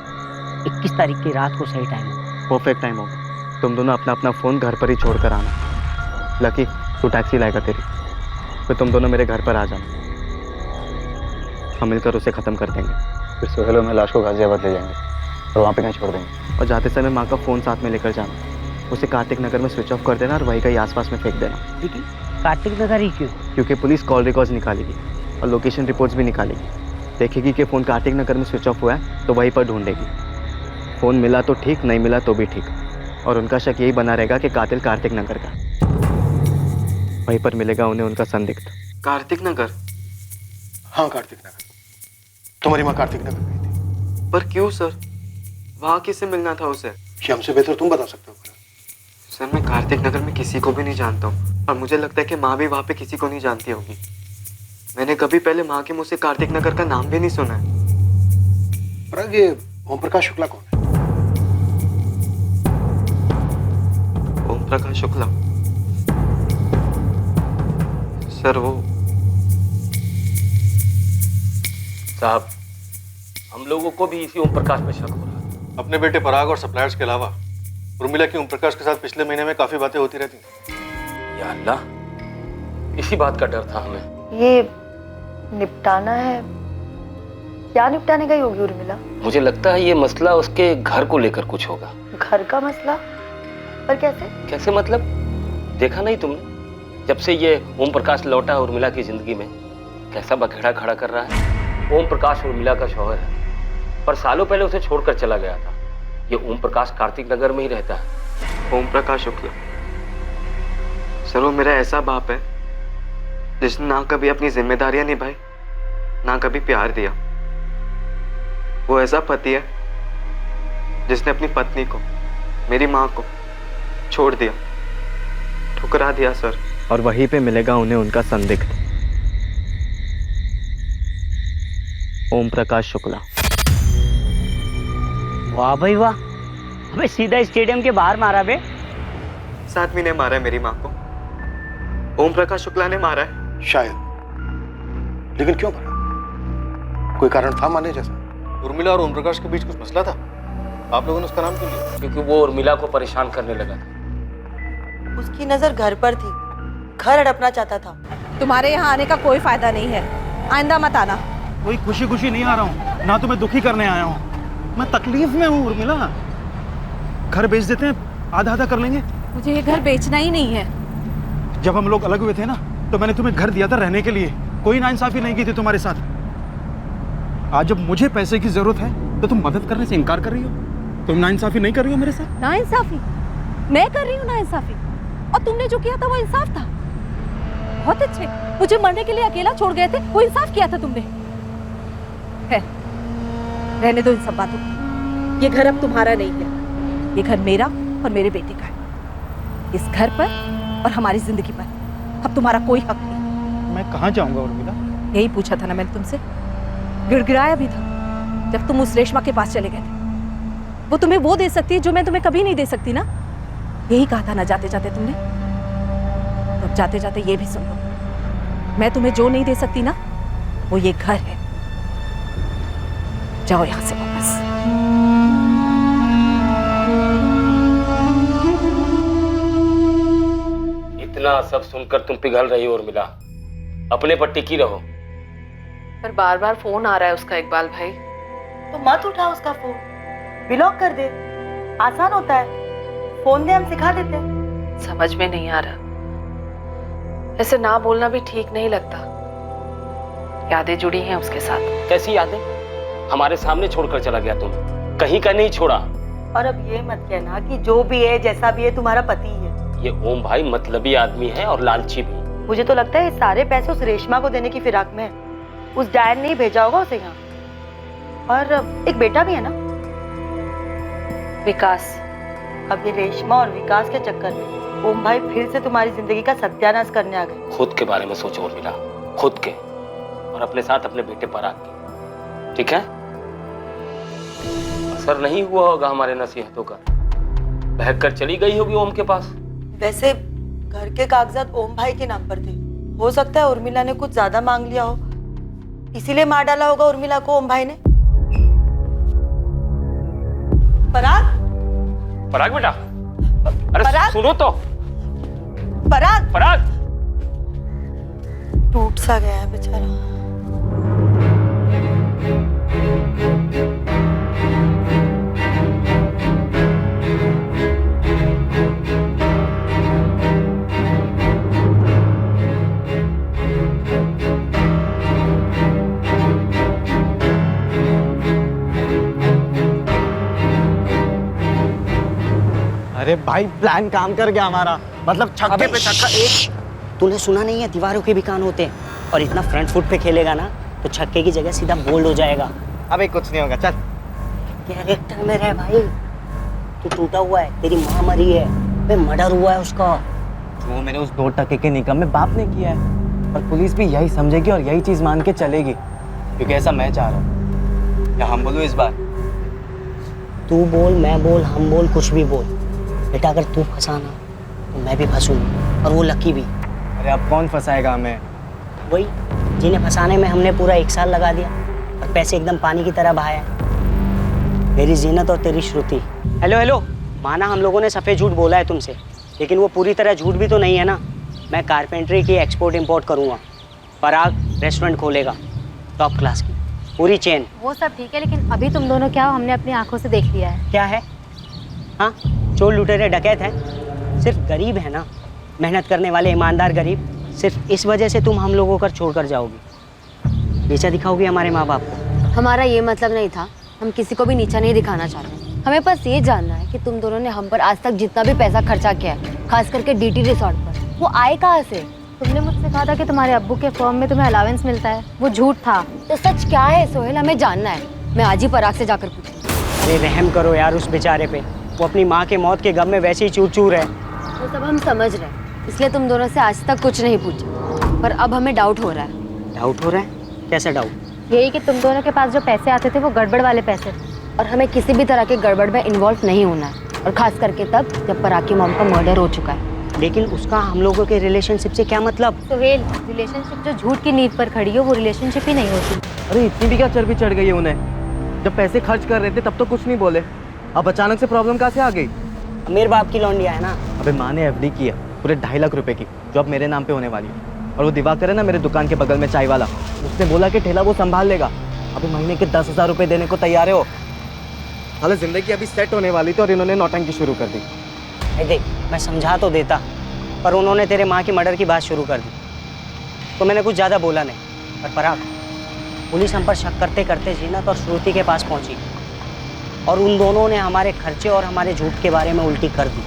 S3: 21 तारीख की रात को सही टाइम है।
S1: परफेक्ट टाइम होगा। तुम दोनों अपना अपना फ़ोन घर पर ही छोड़ कर आना। लकी, तू टैक्सी लाएगा तेरी, फिर तुम दोनों मेरे घर पर आ जाना, हम मिलकर उसे ख़त्म कर देंगे।
S16: फिर सोहेल में लाश को गाजियाबाद ले जाएंगे और वहाँ पे कहीं छोड़ देंगे।
S1: और जाते समय माँ का फ़ोन साथ में लेकर जाना, उसे कार्तिक नगर में स्विच ऑफ कर देना और वहीं कहीं आसपास में फेंक देना।
S3: ठीक है? कार्तिक नगर ही क्यों?
S1: क्योंकि पुलिस कॉल रिकॉर्ड्स निकालेगी और लोकेशन रिपोर्ट्स भी निकालेगी। देखेगी कि फ़ोन कार्तिक नगर में स्विच ऑफ हुआ है तो वहीं पर ढूंढेगी। फ़ोन मिला तो ठीक, नहीं मिला तो भी ठीक, और उनका शक यही बना रहेगा कि कातिल कार्तिक नगर का। वहीं पर मिलेगा उन्हें उनका संदिग्ध।
S9: कार्तिक नगर?
S16: हाँ कार्तिक नगर। तुम्हारी माँ कार्तिक नगर गई थी।
S9: पर क्यों सर? वहाँ किससे मिलना था उसे?
S16: ये हमसे बेहतर तुम बता सकते हो।
S9: सर मैं कार्तिक नगर में किसी को भी नहीं जानता हूँ और मुझे लगता है कि माँ भी वहाँ पे किसी को नहीं जानती होगी। मैंने कभी पहले माँ के मुँह से कार्तिक नगर का नाम भी नहीं सुना है।
S16: पराग, ये ओम प्रकाश शुक्ला कौन है?
S9: ओम प्रकाश शुक्ला? सर वो
S8: साहब, हम लोगों को भी इसी ओम प्रकाश पे शक हो रहा है।
S16: अपने बेटे पराग और सप्लायर्स के अलावा उर्मिला की ओम प्रकाश के साथ पिछले महीने में काफी बातें होती रहती थी।
S8: या अल्लाह, इसी बात का डर था हमें।
S13: ये निपटाना है, क्या निपटाने गई होगी उर्मिला?
S8: मुझे लगता है ये मसला उसके घर को लेकर कुछ होगा।
S13: घर का मसला? पर कैसे?
S8: कैसे मतलब? देखा नहीं तुमने, जब से ये ओम प्रकाश लौटा उर्मिला की जिंदगी में कैसा बखेड़ा खड़ा कर रहा है। ओम प्रकाश उर्मिला का शौहर है, पर सालों पहले उसे छोड़कर चला गया था। ये ओम प्रकाश कार्तिक नगर में ही रहता है।
S9: ओम प्रकाश शुक्ला? सर वो मेरा ऐसा बाप है जिसने ना कभी अपनी जिम्मेदारियां निभाई, ना कभी प्यार दिया। वो ऐसा पति है जिसने अपनी पत्नी को, मेरी माँ को छोड़ दिया, ठुकरा दिया सर।
S1: और वहीं पे मिलेगा उन्हें उनका संदिग्ध, ओम प्रकाश शुक्ला।
S3: वाह भाई वाह, अबे सीधा स्टेडियम के बाहर मारा बे।
S9: साथ में ने मारा है मेरी माँ को, ओम प्रकाश शुक्ला ने मारा है।
S16: शायद, लेकिन क्यों मारा? कोई कारण था माने जैसा? उर्मिला और ओम प्रकाश के बीच कुछ मसला था? आप लोगों ने उसका नाम क्यों लिया?
S8: क्योंकि वो उर्मिला को परेशान करने लगा था।
S13: उसकी नजर घर पर थी, घर हड़पना चाहता था। तुम्हारे यहाँ आने का कोई फायदा नहीं है, आइंदा मत आना।
S2: कोई खुशी खुशी नहीं आ रहा हूँ, ना तुम्हें दुखी करने आया हूँ। मैं तकलीफ में हूँ उर्मिला। घर बेच देते हैं, आधा आधा कर लेंगे।
S13: मुझे ये घर बेचना ही नहीं है।
S2: जब हम लोग अलग हुए थे ना, तो मैंने तुम्हें घर दिया था रहने के लिए, कोई नाइंसाफी नहीं की थी तुम्हारे साथ। आज जब मुझे पैसे की जरूरत है तो तुम मदद करने से इनकार कर रही हो। तुम नाइंसाफी नहीं कर रही हो मेरे साथ।
S13: नाइंसाफी? मैं कर रही हूँ नाइंसाफी? और तुमने जो किया था वो इंसाफ था। बहुत अच्छे, मुझे मरने के लिए अकेला छोड़ गए थे, वो इंसाफ किया था तुमने। है, रहने दो इन सब बातों को। ये घर अब तुम्हारा नहीं है, ये घर मेरा और मेरे बेटे का है। इस घर पर और हमारी जिंदगी पर अब तुम्हारा कोई हक नहीं।
S2: मैं कहाँ जाऊंगा उर्मिला?
S13: यही पूछा था ना मैंने तुमसे, गिड़गिड़ाया भी था जब तुम उस रेशमा के पास चले गए थे। वो तुम्हें वो दे सकती है जो मैं तुम्हें कभी नहीं दे सकती ना। यही कहा था ना जाते जाते तुमने। तो जाते जाते ये भी सुन लो, मैं तुम्हें जो नहीं दे सकती ना, वो ये घर है। जाओ यहां से वापस।
S8: इतना सब सुनकर तुम पिघल रही हो उर्मिला, अपने पर टिकी रहो।
S7: पर बार बार फोन आ रहा है उसका इकबाल भाई।
S13: तो मत उठा उसका फोन, ब्लॉक कर दे, आसान होता है। फोन दे, हम सिखा देते।
S7: समझ में नहीं आ रहा, ऐसे ना बोलना भी ठीक नहीं लगता। यादें जुड़ी हैं उसके साथ।
S8: कैसी यादें? हमारे सामने छोड़कर चला गया तुम, कहीं का नहीं छोड़ा।
S13: और अब ये मत कहना कि जो भी है जैसा भी है तुम्हारा पति ही है।
S8: ये ओम भाई मतलबी आदमी है और लालची भी।
S13: मुझे तो लगता है ये सारे पैसे उस रेशमा को देने की फिराक में है। उस डैड ने ही भेजा होगा उसे यहाँ। और एक बेटा भी है ना,
S7: विकास।
S13: अब ये रेशमा और विकास के चक्कर में ओम भाई फिर से तुम्हारी जिंदगी का सत्यानाश करने आ गए।
S8: खुद के बारे में सोचो उर्मिला, खुद के, और अपने साथ अपने बेटे पर आके। ठीक है? असर नहीं हुआ होगा हमारे नसीहतों का, बहक कर चली गई होगी ओम के पास।
S13: वैसे घर के कागजात ओम भाई के नाम पर थे। हो सकता है उर्मिला ने कुछ ज्यादा मांग लिया हो, इसीलिए मार डाला होगा उर्मिला को ओम भाई ने। पराग,
S8: पराग बेटा, अरे
S13: पराग?
S8: सुनो तो।
S13: पराग,
S8: पराग
S13: टूट सा गया है बेचारा।
S1: अरे भाई प्लान काम कर गया हमारा, मतलब छक्के पे छक्का। एक
S3: तूने सुना नहीं है, दीवारों के भी कान होते हैं। और इतना फ्रंट फुट पे खेलेगा ना तो छक्के की जगह सीधा बोल्ड हो जाएगा।
S1: अबे कुछ नहीं होगा, चल।
S3: कैरेक्टर में रह भाई, तू टूटा हुआ है, तेरी माँ मरी है, बे मर्डर हुआ है उसका।
S1: वो मेरे उस 2 टके के निकम में बाप ने किया है, और पुलिस भी यही समझेगी और यही चीज मान के चलेगी, क्योंकि ऐसा मैं चाह रहा हूँ। या हम बोलूँ इस बार?
S3: तू बोल, मैं बोल, हम बोल, कुछ भी बोल बेटा, अगर तू फंसाना तो मैं भी फंसूंगा, और वो लकी भी।
S1: अरे अब कौन फंसाएगा हमें?
S3: वही जिन्हें फंसाने में हमने पूरा 1 साल लगा दिया और पैसे एकदम पानी की तरह बहाया। मेरी जीनत और तेरी श्रुति। हेलो हेलो, माना हम लोगों ने सफ़ेद झूठ बोला है तुमसे, लेकिन वो पूरी तरह झूठ भी तो नहीं है ना। मैं कारपेंट्री की एक्सपोर्ट इंपोर्ट करूँगा, पराग रेस्टोरेंट खोलेगा, टॉप क्लास की पूरी चेन।
S14: वो सब ठीक है, लेकिन अभी तुम दोनों क्या हो, हमने अपनी आंखों से देख लिया है।
S3: क्या है? हाँ, चोर लुटेरे डकैत हैं, सिर्फ गरीब है ना, मेहनत करने वाले ईमानदार गरीब। सिर्फ इस वजह से तुम हम लोगों को छोड़कर जाओगी, नीचा दिखाओगी हमारे माँ बाप को।
S14: हमारा ये मतलब नहीं था, हम किसी को भी नीचा नहीं दिखाना चाहते। हमें बस ये जानना है कि तुम दोनों ने हम पर आज तक जितना भी पैसा खर्चा किया है, खास करके डीटी रिसोर्ट पर, वो आए कहाँ से? तुमने मुझसे कहा था कि तुम्हारे अब्बू के फर्म में तुम्हें अलावेंस मिलता है, वो झूठ था। तो सच क्या है सोहेल, हमें जानना है। मैं आज ही पराग से जाकर पूछूंगी।
S3: अरे रहम करो यार उस बेचारे पे, वो अपनी माँ के मौत के गम में वैसे ही चूर चूर है।
S14: वो सब हम समझ रहे हैं, इसलिए तुम दोनों से आज तक कुछ नहीं पूछा, पर अब हमें डाउट हो रहा है।
S3: डाउट हो रहा है? कैसा डाउट?
S14: यही कि तुम दोनों के पास जो पैसे आते थे वो गड़बड़ वाले पैसे थे, और हमें किसी भी तरह के गड़बड़ में इन्वॉल्व नहीं होना है, और खास करके तब जब पराग की मॉम का मर्डर हो चुका है।
S3: लेकिन उसका हम लोगों के रिलेशनशिप से क्या मतलब?
S14: सोहेल, रिलेशनशिप जो झूठ की नींव पर खड़ी हो वो रिलेशनशिप ही नहीं होती।
S1: अरे इतनी भी क्या चर्बी चढ़ गई है उन्हें? जब पैसे खर्च कर रहे थे तब तो कुछ नहीं बोले, अब अचानक से प्रॉब्लम कहाँ से आ गई?
S3: मेरे बाप की लौंडिया है ना।
S1: अबे माँ ने एफडी की है पूरे 2.5 लाख रुपए की, जो अब मेरे नाम पे होने वाली है। और वो दिवाकर है ना मेरे दुकान के बगल में चाय वाला, उसने बोला कि ठेला वो संभाल लेगा। अभी महीने के 10,000 रुपए देने को तैयार है वो। हालांकि जिंदगी अभी सेट होने वाली थी और इन्होंने नौटंकी शुरू कर दी।
S3: देख, मैं समझा तो देता, पर उन्होंने तेरे माँ की मर्डर की बात शुरू कर दी, तो मैंने कुछ ज़्यादा बोला नहीं। पर पराग, पुलिस हम पर शक करते करते जीनत और श्रुति के पास पहुंची, और उन दोनों ने हमारे खर्चे और हमारे झूठ के बारे में उल्टी कर दी,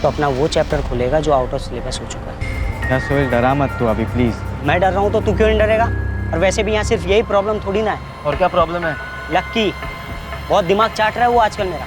S3: तो अपना वो चैप्टर खुलेगा जो आउट ऑफ सिलेबस हो चुका है।
S1: यार सोहेल, डरा मत तू अभी प्लीज।
S3: मैं डर रहा हूँ तो तू क्यों नहीं डरेगा? और वैसे भी यहाँ सिर्फ यही प्रॉब्लम थोड़ी ना है।
S1: और क्या प्रॉब्लम है?
S3: लक्की, बहुत दिमाग चाट रहा है वो आजकल मेरा।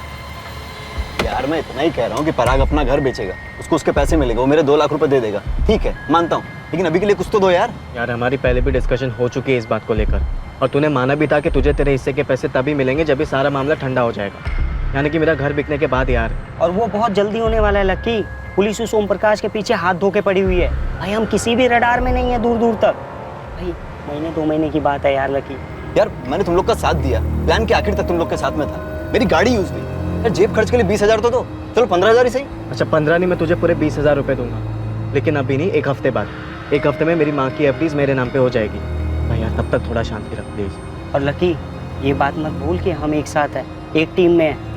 S17: यार मैं इतना ही कह रहा हूँ कि पराग अपना घर बेचेगा, उसको उसके पैसे मिलेगा, वो मेरे 2 लाख रुपए दे देगा। ठीक है, मानता हूँ, लेकिन अभी के लिए कुछ तो दो यार।
S1: यार हमारी पहले भी डिस्कशन हो चुकी है इस बात को लेकर, और तूने माना भी था कि तुझे तेरे हिस्से के पैसे तभी मिलेंगे जब ये सारा मामला ठंडा हो जाएगा, यानी कि मेरा घर बिकने के बाद यार।
S3: और वो बहुत जल्दी होने वाला है लक्की। पुलिस उस ओम प्रकाश के पीछे हाथ धो के पड़ी हुई है भाई, हम किसी भी रडार में नहीं है दूर दूर तक। भाई महीने 2 महीने की बात है यार लकी।
S17: यार मैंने तुम लोग का साथ दिया, प्लान के आखिर तक तुम लोग के साथ में था, मेरी गाड़ी यूज हुई यार, जेब खर्च के लिए 20,000 तो दो, चलो 15,000 ही सही।
S1: अच्छा 15 नहीं, मैं तुझे पूरे 20,000 रुपए दूंगा, लेकिन अभी नहीं, 1 हफ्ते बाद। 1 हफ्ते में मेरी माँ की एफडीज मेरे नाम पे हो जाएगी भाई यार, तब तक थोड़ा शांति रख प्लीज।
S3: और लकी, ये बात मत भूल कि हम एक साथ हैं, एक टीम में हैं।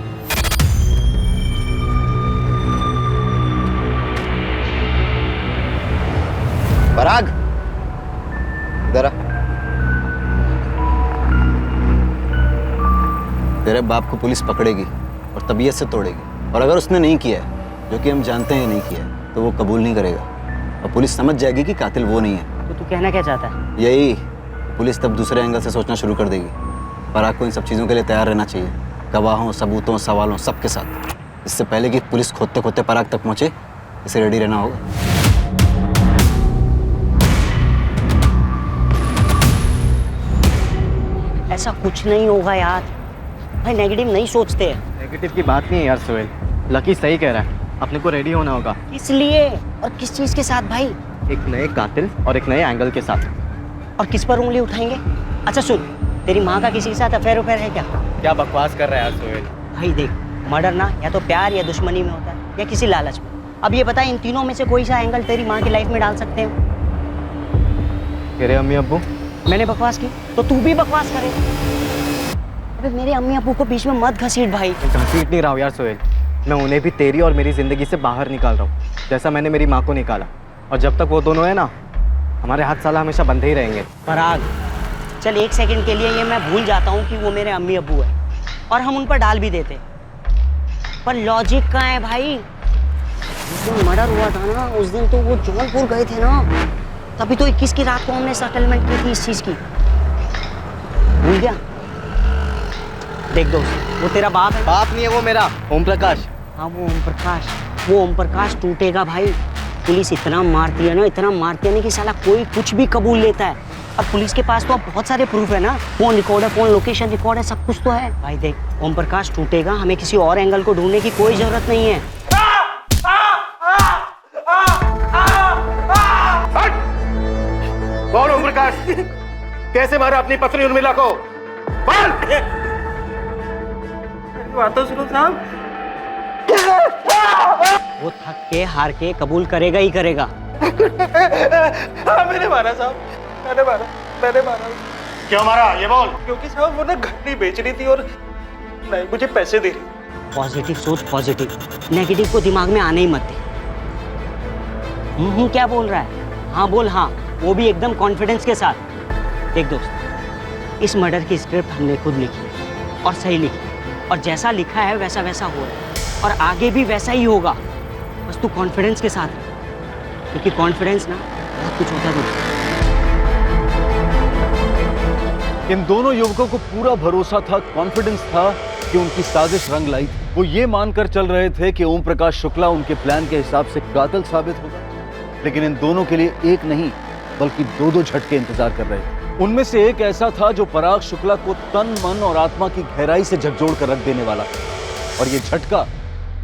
S17: पराग इधर आ। तेरे बाप को पुलिस पकड़ेगी और तबीयत से तोड़ेगी, और अगर उसने नहीं किया है, जो कि हम जानते हैं नहीं किया है, तो वो कबूल नहीं करेगा, और पुलिस समझ जाएगी कि कातिल वो नहीं है।
S3: तो तू कहना क्या चाहता है?
S17: यही, पुलिस तब दूसरे एंगल से सोचना शुरू कर देगी। पराग को इन सब चीज़ों के लिए तैयार रहना चाहिए, गवाहों, सबूतों, सवालों, सबके साथ। इससे पहले कि पुलिस खोदते खोदते पराग तक पहुंचे, इसे रेडी रहना होगा।
S3: ऐसा कुछ नहीं होगा यार भाई, नेगेटिव नहीं सोचते।
S1: नेगेटिव की बात नहीं है यार सोहेल, लकी सही कह रहा है, अपने को रेडी होना होगा।
S3: इसलिए, और किस चीज के साथ भाई?
S1: एक नए कातिल और एक नए एंगल के साथ।
S3: और किस पर उंगली उठाएंगे? अच्छा सुन, तेरी माँ का किसी के साथ अफेयर है क्या?
S1: क्या बकवास कर रहा है यार सोहेल?
S3: भाई देख, मर्डर ना या तो प्यार या दुश्मनी में होता है, या किसी लालच में। अब ये बता, इन तीनों में से कोई सा एंगल तेरी माँ की लाइफ में डाल सकते हो?
S1: तेरे अम्मी अब्बू।
S3: मैंने बकवास की तो तू भी बकवास करे। अबे मेरे अम्मी अब्बू को बीच में मत घसीट भाई।
S1: घसीट नहीं रहा हूँ यार सोहेल, मैं उन्हें भी तेरी और मेरी जिंदगी से बाहर निकाल रहा हूँ, जैसा मैंने मेरी माँ को निकाला। और जब तक वो दोनों है ना, हमारे हाथ साला हमेशा बंधे ही रहेंगे।
S3: पराग, चल 1 सेकंड के लिए ये मैं भूल जाता हूँ कि वो मेरे अम्मी अब्बू है, और हम उन पर डाल भी देते, पर लॉजिक कहाँ है भाई? मर्डर हुआ था ना उस दिन, तो वो जौनपुर गए थे ना, तभी तो 21 की रात को हमने सेटलमेंट की थी इस चीज की। भूल गया? देख दोस्त, वो तेरा बाप है।
S1: बाप नहीं है वो मेरा, ओम प्रकाश।
S3: हाँ वो ओम प्रकाश, वो ओम प्रकाश टूटेगा भाई। पुलिस इतना मारती है ना, इतना मारती है ना कि साला कोई कुछ भी कबूल लेता है। अब पुलिस के पास तो अब बहुत सारे प्रूफ है ना, फोन रिकॉर्ड है, फोन लोकेशन रिकॉर्ड है, सब कुछ तो है भाई। देख ओम प्रकाश टूटेगा, हमें किसी और एंगल को ढूंढने की कोई जरूरत नहीं है।
S16: कौन ओम प्रकाश? कैसे मारा अपनी पत्नी उर्मिला को?
S3: बात तो सुनो साहब। वो थक के हार के कबूल करेगा ही करेगा।
S16: हाँ मैंने मारा साहब, मैंने मारा। क्यों मारा ये बोल?
S18: क्योंकि साहब वो ना घर नहीं बेच रही थी और नहीं मुझे पैसे दे रही।
S3: पॉजिटिव सोच, पॉजिटिव, नेगेटिव को दिमाग में आने ही मत दे। क्या बोल रहा है? हाँ बोल हाँ, वो भी एकदम कॉन्फिडेंस के साथ। देख दोस्त, इस मर्डर की स्क्रिप्ट हमने खुद लिखी और सही लिखी, और जैसा लिखा है वैसा वैसा हो रहा है, और आगे भी वैसा ही होगा। बस तू कॉन्फिडेंस के साथ रह, क्योंकि कॉन्फिडेंस ना बहुत कुछ होता है।
S6: इन दोनों युवकों को पूरा भरोसा था, कॉन्फिडेंस था कि उनकी साजिश रंग लाई। वो ये मानकर चल रहे थे कि ओम प्रकाश शुक्ला उनके प्लान के हिसाब से कातिल साबित होगा, लेकिन इन दोनों के लिए एक नहीं बल्कि दो दो झटके इंतजार कर रहे थे। उनमें से एक ऐसा था जो पराग शुक्ला को तन मन और आत्मा की गहराई से झकझोर कर रख देने वाला, और ये झटका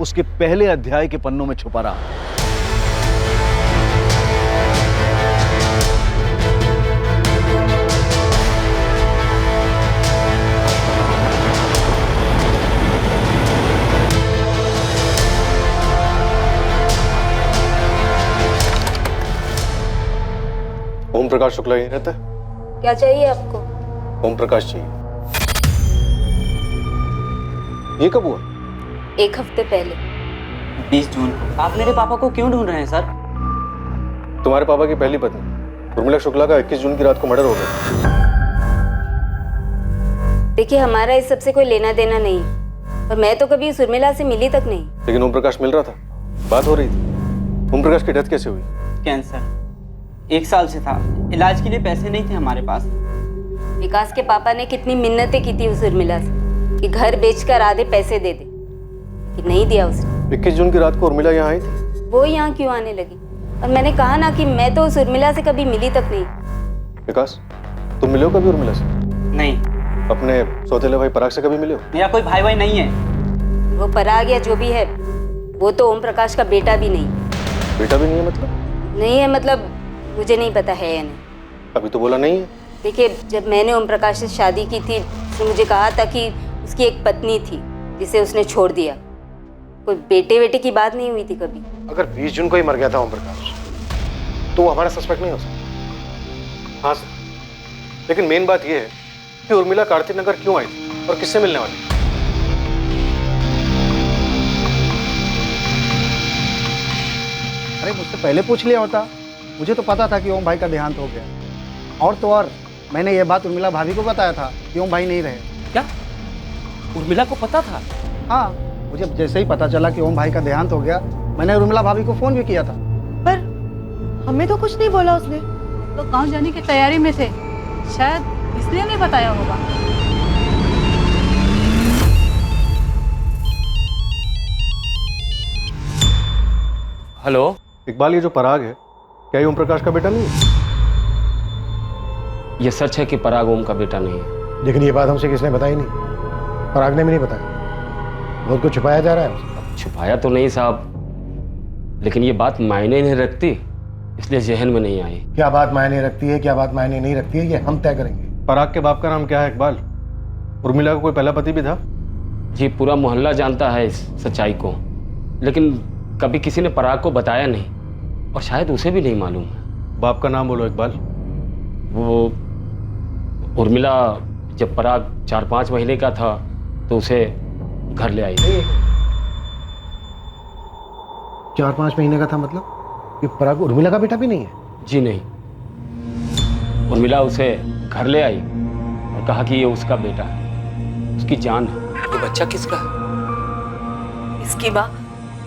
S6: उसके पहले अध्याय के पन्नों में छुपा रहा।
S16: ओम प्रकाश शुक्ला यहीं रहता है?
S12: क्या चाहिए आपको?
S16: ओम प्रकाश चाहिए। ये कब हुआ?
S12: 1 हफ्ते पहले।
S3: 20 जून। आप मेरे पापा को क्यों ढूंढ रहे हैं सर?
S16: तुम्हारे पापा की पहली पत्नी उर्मिला शुक्ला का 21 जून की रात को मर्डर हो गया।
S12: देखिए हमारा इस सबसे कोई लेना देना नहीं, और मैं तो कभी उस उर्मिला से मिली तक नहीं।
S16: लेकिन ओम प्रकाश मिल रहा था, बात हो रही थी। ओम प्रकाश की डेथ कैसे हुई?
S19: कैंसर 1 साल से था, इलाज के लिए पैसे नहीं थे हमारे पास।
S12: विकास के पापा ने कितनी मिन्नतें की थी उस उर्मिला से कि घर बेचकर आधे पैसे दे दे, कि नहीं दिया उसने।
S16: 21 जून की रात को उर्मिला यहाँ आई थी?
S12: वो यहाँ क्यों आने लगी? और मैंने कहा ना कि मैं तो उस उर्मिला से कभी मिली तक नहीं।
S16: विकास, तुम मिले हो कभी उर्मिला से?
S19: नहीं।
S16: अपने सौतेले भाई पराग से कभी मिले हो?
S19: मेरा कोई भाई भाई नहीं है।
S12: वो पराग या जो भी है, वो तो ओम प्रकाश का बेटा भी नहीं।
S16: बेटा भी नहीं है मतलब?
S12: नहीं है मतलब मुझे नहीं पता है या नहीं।
S16: अभी तो बोला नहीं है।
S12: देखिए जब मैंने ओम प्रकाश से शादी की थी, उसने मुझे कहा था कि उसकी एक पत्नी थी जिसे उसने छोड़ दिया। कोई बेटे बेटे की बात नहीं हुई थी कभी।
S16: अगर 20 जून को ही मर गया था ओम प्रकाश, तो वो हमारा सस्पेक्ट नहीं हो सकता। हाँ सर, लेकिन मेन बात यह है कि उर्मिला कार्तिक नगर क्यों आई थी और किससे मिलने वाली?
S15: अरे मुझसे पहले पूछ लिया होता, मुझे तो पता था कि ओम भाई का देहांत हो गया। और तो और मैंने ये बात उर्मिला भाभी को बताया था कि ओम भाई नहीं रहे।
S8: क्या उर्मिला को पता था?
S15: हाँ, मुझे जैसे ही पता चला कि ओम भाई का देहांत हो गया, मैंने उर्मिला भाभी को फोन भी किया था।
S7: पर हमें तो कुछ नहीं बोला उसने। तो गांव जाने की तैयारी में थे, शायद इसलिए नहीं बताया होगा।
S8: हेलो
S16: इकबाल, ये जो पराग है क्या ये ओम प्रकाश का बेटा नहीं है?
S8: ये सच है कि पराग ओम का बेटा नहीं है।
S15: लेकिन ये बात हमसे किसने बताई नहीं? पराग ने भी नहीं बताया। बहुत कुछ छुपाया जा रहा है।
S8: छुपाया तो नहीं साहब, लेकिन ये बात मायने नहीं रखती, इसलिए जहन में नहीं आई।
S15: क्या बात मायने रखती है, क्या बात मायने नहीं रखती है, ये हम तय करेंगे।
S16: पराग के बाप का नाम क्या है इकबाल? उर्मिला का कोई पहला पति भी था?
S8: जी पूरा मोहल्ला जानता है इस सच्चाई को, लेकिन कभी किसी ने पराग को बताया नहीं, और शायद उसे भी नहीं मालूम है।
S16: बाप का नाम बोलो इकबाल।
S8: वो उर्मिला जब पराग 4-5 महीने का था तो उसे घर ले आई थी।
S15: 4-5 महीने का था मतलब? ये पराग उर्मिला का बेटा भी नहीं है?
S8: जी नहीं, उर्मिला उसे घर ले आई और कहा कि ये उसका बेटा है, उसकी जान है।
S13: ये बच्चा किसका है? इसकी माँ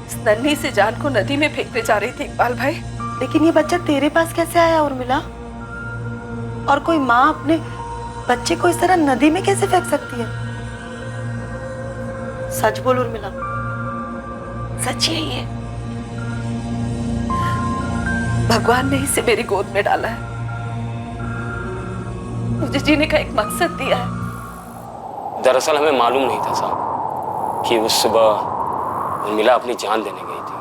S13: इस नन्ही से जान को नदी में फेंकते जा रही थी इकबाल भाई।
S20: लेकिन ये बच्चा तेरे पास कैसे आया उर्मिला? और कोई माँ अपने बच्चे को इस तरह नदी में कैसे फेंक सकती है? सच बोल उर्मिला,
S13: सच यही है, भगवान ने इसे मेरी गोद में डाला है, मुझे जीने का एक मकसद दिया है।
S8: दरअसल हमें मालूम नहीं था साहब कि उस सुबह उर्मिला अपनी जान देने गई थी।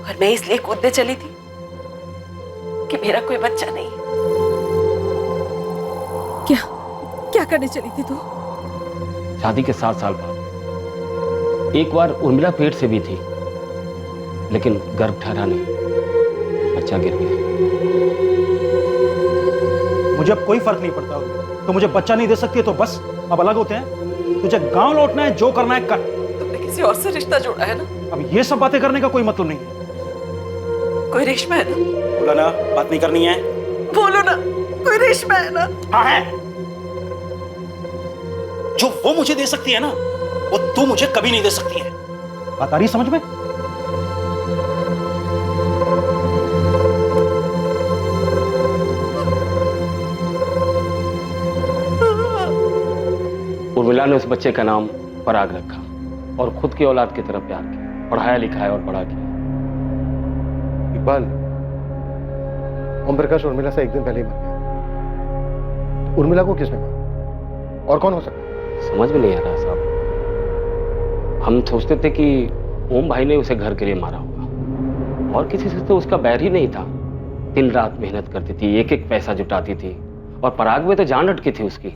S13: और मैं इसलिए कूदने चली थी कि मेरा कोई बच्चा नहीं है। क्या करने चली थी तू?
S8: शादी के 7 साल बाद एक बार उर्मिला पेट से भी थी, लेकिन गर्भ ठहरा नहीं, बच्चा गिर गया।
S18: मुझे अब कोई फर्क नहीं पड़ता। तो मुझे बच्चा नहीं दे सकती है तो बस अब अलग होते हैं। तुझे गांव लौटना है, जो करना है कर।
S13: तुमने किसी और से रिश्ता जोड़ा है ना?
S18: अब ये सब बातें करने का कोई मतलब नहीं है।
S13: कोई रेशमा है ना?
S18: बोला ना बात नहीं करनी है।
S13: बोलो ना, कोई रेशमा है ना?
S18: हाँ है। जो वो मुझे दे सकती है ना, वो तू मुझे कभी नहीं दे सकती है। बात आ रही है समझ में?
S8: उर्मिला ने उस बच्चे का नाम पराग रखा और खुद की औलाद की तरफ प्यार किया, पढ़ाया लिखाया और बड़ा किया।
S16: इकबाल, ओम प्रकाश उर्मिला से एक दिन पहले ही मर गया। उर्मिला को किसने मारा और कौन हो सकता है?
S8: समझ में नहीं आ रहा साहब। हम सोचते थे कि ओम भाई ने उसे घर के लिए मारा होगा, और किसी से तो उसका बैर ही नहीं था। दिन रात मेहनत करती थी, एक एक पैसा जुटाती थी, और पराग में तो जान अटकी थी उसकी।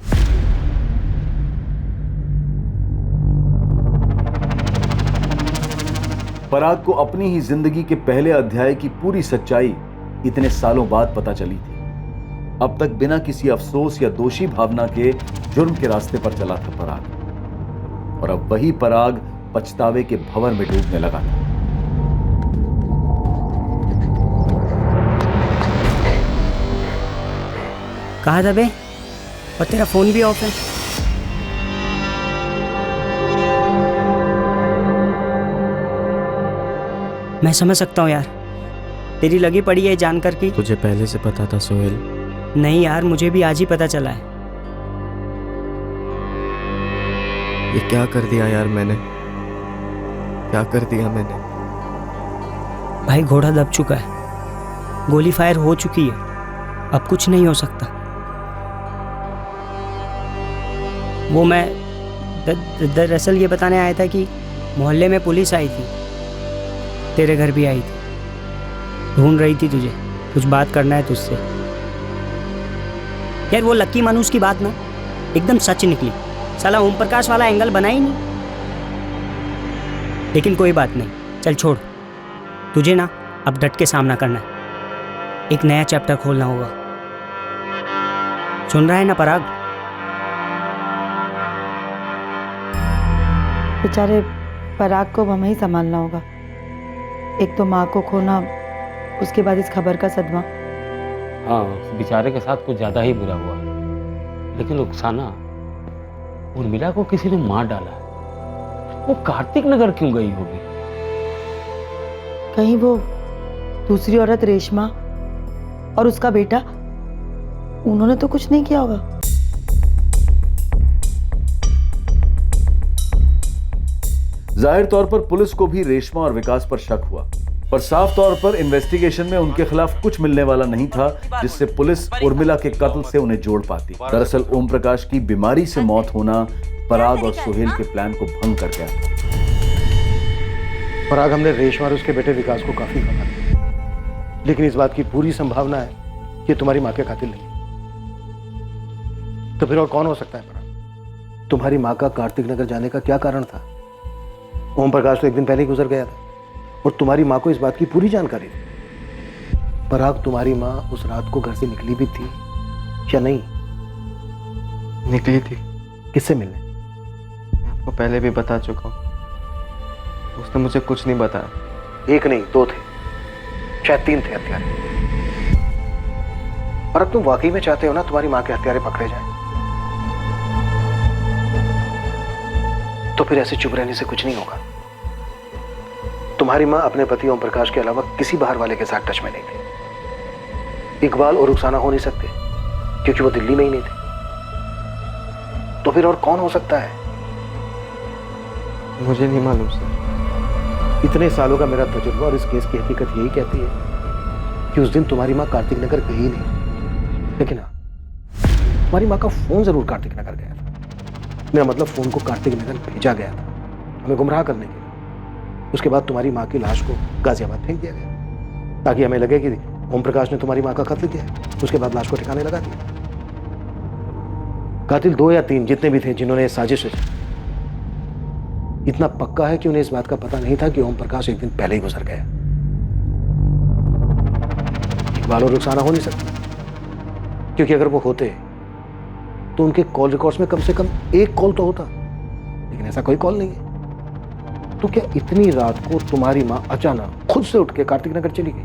S6: पराग को अपनी ही जिंदगी के पहले अध्याय की पूरी सच्चाई इतने सालों बाद पता चली थी। अब तक बिना किसी अफसोस या दोषी भावना के जुर्म के रास्ते पर चला था पराग, और अब वही पराग पछतावे के भंवर में डूबने लगा था।
S3: कहा था बे? और तेरा फोन भी ऑफ है। मैं समझ सकता हूँ यार, तेरी लगी पड़ी है जानकर कि
S9: तुझे पहले से पता था सोहेल?
S3: नहीं यार, मुझे भी आज ही पता चला है।
S9: ये क्या कर दिया यार मैंने, क्या कर दिया मैंने?
S3: भाई घोड़ा दब चुका है, गोली फायर हो चुकी है, अब कुछ नहीं हो सकता। वो मैं दरअसल ये बताने आया था कि मोहल्ले में पुलिस आई थी, तेरे घर भी आई थी, ढूंढ रही थी तुझे, कुछ बात करना है तुझसे। यार वो लक्की मानुस की बात ना एकदम सच निकली, साला ओम प्रकाश वाला एंगल बना ही नहीं। लेकिन कोई बात नहीं, चल छोड़, तुझे ना अब डट के सामना करना है, एक नया चैप्टर खोलना होगा। सुन रहा है ना पराग?
S20: बेचारे पराग को हमें ही संभालना होगा। एक तो माँ को खोना, उसके बाद इस खबर का सदमा।
S8: हाँ, बेचारे के साथ कुछ ज्यादा ही बुरा हुआ, लेकिन रुखसाना, उर्मिला को किसी ने मार डाला है। वो कार्तिक नगर क्यों गई होगी?
S20: कहीं वो दूसरी औरत रेशमा और उसका बेटा, उन्होंने तो कुछ नहीं किया होगा।
S6: जाहिर तौर पर पुलिस को भी रेशमा और विकास पर शक हुआ, पर साफ तौर पर इन्वेस्टिगेशन में उनके खिलाफ कुछ मिलने वाला नहीं था जिससे पुलिस उर्मिला के कत्ल से उन्हें जोड़ पाती। दरअसल ओम प्रकाश की बीमारी से मौत होना पराग और सोहेल के प्लान को भंग कर गया।
S16: पराग, हमने रेशमा और उसके बेटे विकास को काफी भगा दिया, लेकिन इस बात की पूरी संभावना है कि तुम्हारी माँ के कातिल नहीं। तो फिर और कौन हो सकता है पराग? तुम्हारी माँ का कार्तिक नगर जाने का क्या कारण था? ओम प्रकाश तो एक दिन पहले ही गुजर गया था और तुम्हारी माँ को इस बात की पूरी जानकारी थी। पराग, तुम्हारी माँ उस रात को घर से निकली भी थी
S15: या नहीं?
S9: निकली थी।
S15: किससे मिलने?
S9: मैं आपको पहले भी बता चुका हूँ, उसने मुझे कुछ नहीं बताया।
S15: एक नहीं, दो थे, शायद तीन थे हत्यारे। और अब तुम वाकई में चाहते हो ना तुम्हारी माँ के हत्यारे पकड़े जाएं, तो फिर ऐसे चुप रहने से कुछ नहीं होगा। तुम्हारी माँ अपने पति ओम प्रकाश के अलावा किसी बाहर वाले के साथ टच में नहीं थी। इकबाल और रुखसाना हो नहीं सकते क्योंकि वो दिल्ली में ही नहीं थे। तो फिर और कौन हो सकता है?
S9: मुझे नहीं मालूम सर।
S15: इतने सालों का मेरा तजुर्बा और इस केस की हकीकत यही कहती है कि उस दिन तुम्हारी माँ कार्तिक नगर गई नहीं, लेकिन हाँ, तुम्हारी माँ का फोन जरूर कार्तिक नगर गया था। मेरा मतलब फोन को कार्तिक नगर भेजा गया था हमें गुमराह करने के लिए। उसके बाद तुम्हारी माँ की लाश को गाजियाबाद फेंक दिया गया ताकि हमें लगे कि ओम प्रकाश ने तुम्हारी माँ का कत्ल किया। उसके बाद लाश को ठिकाने लगा दिया। कातिल 2 या 3 जितने भी थे जिन्होंने ये साजिश रची, इतना पक्का है कि उन्हें इस बात का पता नहीं था कि ओम प्रकाश एक दिन पहले ही गुजर गया। इकबाल और रुखसाना हो नहीं सकते क्योंकि अगर वो होते तो उनके कॉल रिकॉर्ड्स में कम से कम एक कॉल तो होता, लेकिन ऐसा कोई कॉल नहीं है। तो क्या इतनी रात को तुम्हारी मां अचानक खुद से उठ के कार्तिक नगर चली गई?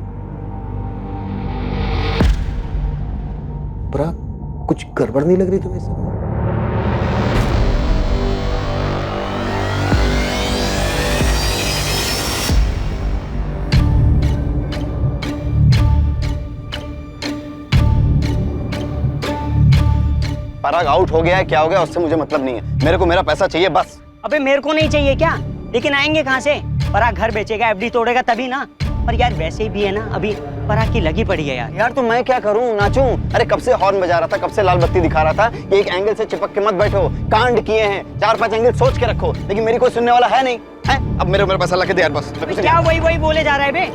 S15: पराग, कुछ गड़बड़ नहीं लग रही तुम्हें इसमें?
S17: पराग आउट हो गया है, क्या हो गया उससे मुझे मतलब नहीं है। मेरे को मेरा पैसा चाहिए बस।
S3: अबे मेरे को नहीं चाहिए क्या? लेकिन आएंगे कहाँ से? पराग घर बेचेगा, एफडी तोड़ेगा तभी ना। पर यार वैसे भी है ना, अभी पराग की लगी पड़ी है यार।
S17: यार तो मैं क्या करूं, नाचूं? अरे कब से हॉर्न बजा रहा था, कब से लाल बत्ती दिखा रहा था कि एक एंगल से चिपक के मत बैठो, कांड किए हैं, 4-5 एंगल सोच के रखो, लेकिन मेरी कोई सुनने वाला है नहीं है। अब मेरा पैसा ला के दे यार बस।
S3: क्या वही बोले जा रहा है बे?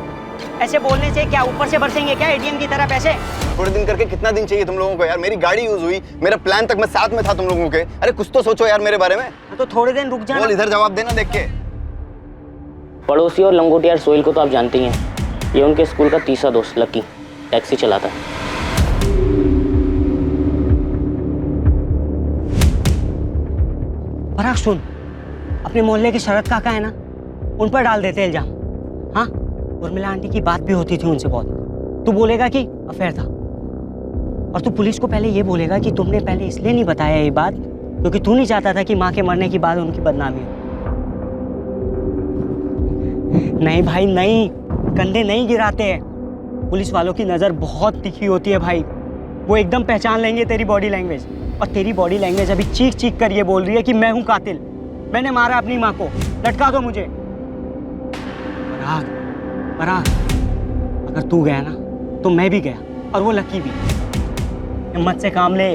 S3: ऐसे बोलने से क्या ऊपर से बरसेंगे क्या एटीएम की तरह पैसे?
S17: थोड़े दिन करके कितना दिन चाहिए तुम लोगों को यार? मेरी गाड़ी यूज हुई, मेरा प्लान तक मैं साथ में था तुम लोगों के। अरे कुछ तो सोचो यार मेरे बारे में।
S3: तो थोड़े दिन रुक जाना।
S17: बोल, इधर जवाब देना देख के।
S21: पड़ोसी और लंगोटियार सोहेल को तो आप जानते ही हैं। ये उनके स्कूल का तीसरा दोस्त लकी टैक्सी चलाता है।
S3: पराग सुन, अपने मोहल्ले के शरद काका है ना, उन पर डाल देते इल्जाम। हाँ, उर्मिला आंटी की बात भी होती थी उनसे बहुत। तू बोलेगा कि अफेयर था, और तू पुलिस को पहले ये बोलेगा कि तुमने पहले इसलिए नहीं बताया ये बात क्योंकि तू नहीं चाहता था कि माँ के मरने के बाद उनकी बदनामी हो। नहीं भाई नहीं, कंधे नहीं गिराते हैं। पुलिस वालों की नज़र बहुत तिखी होती है भाई, वो एकदम पहचान लेंगे तेरी बॉडी लैंग्वेज। और तेरी बॉडी लैंग्वेज अभी चीख चीख कर ये बोल रही है कि मैं हूँ कातिल, मैंने मारा अपनी माँ को, लटका दो मुझे। पराग, अगर तू गया ना तो मैं भी गया, और वो लकी भी। हिम्मत से काम ले,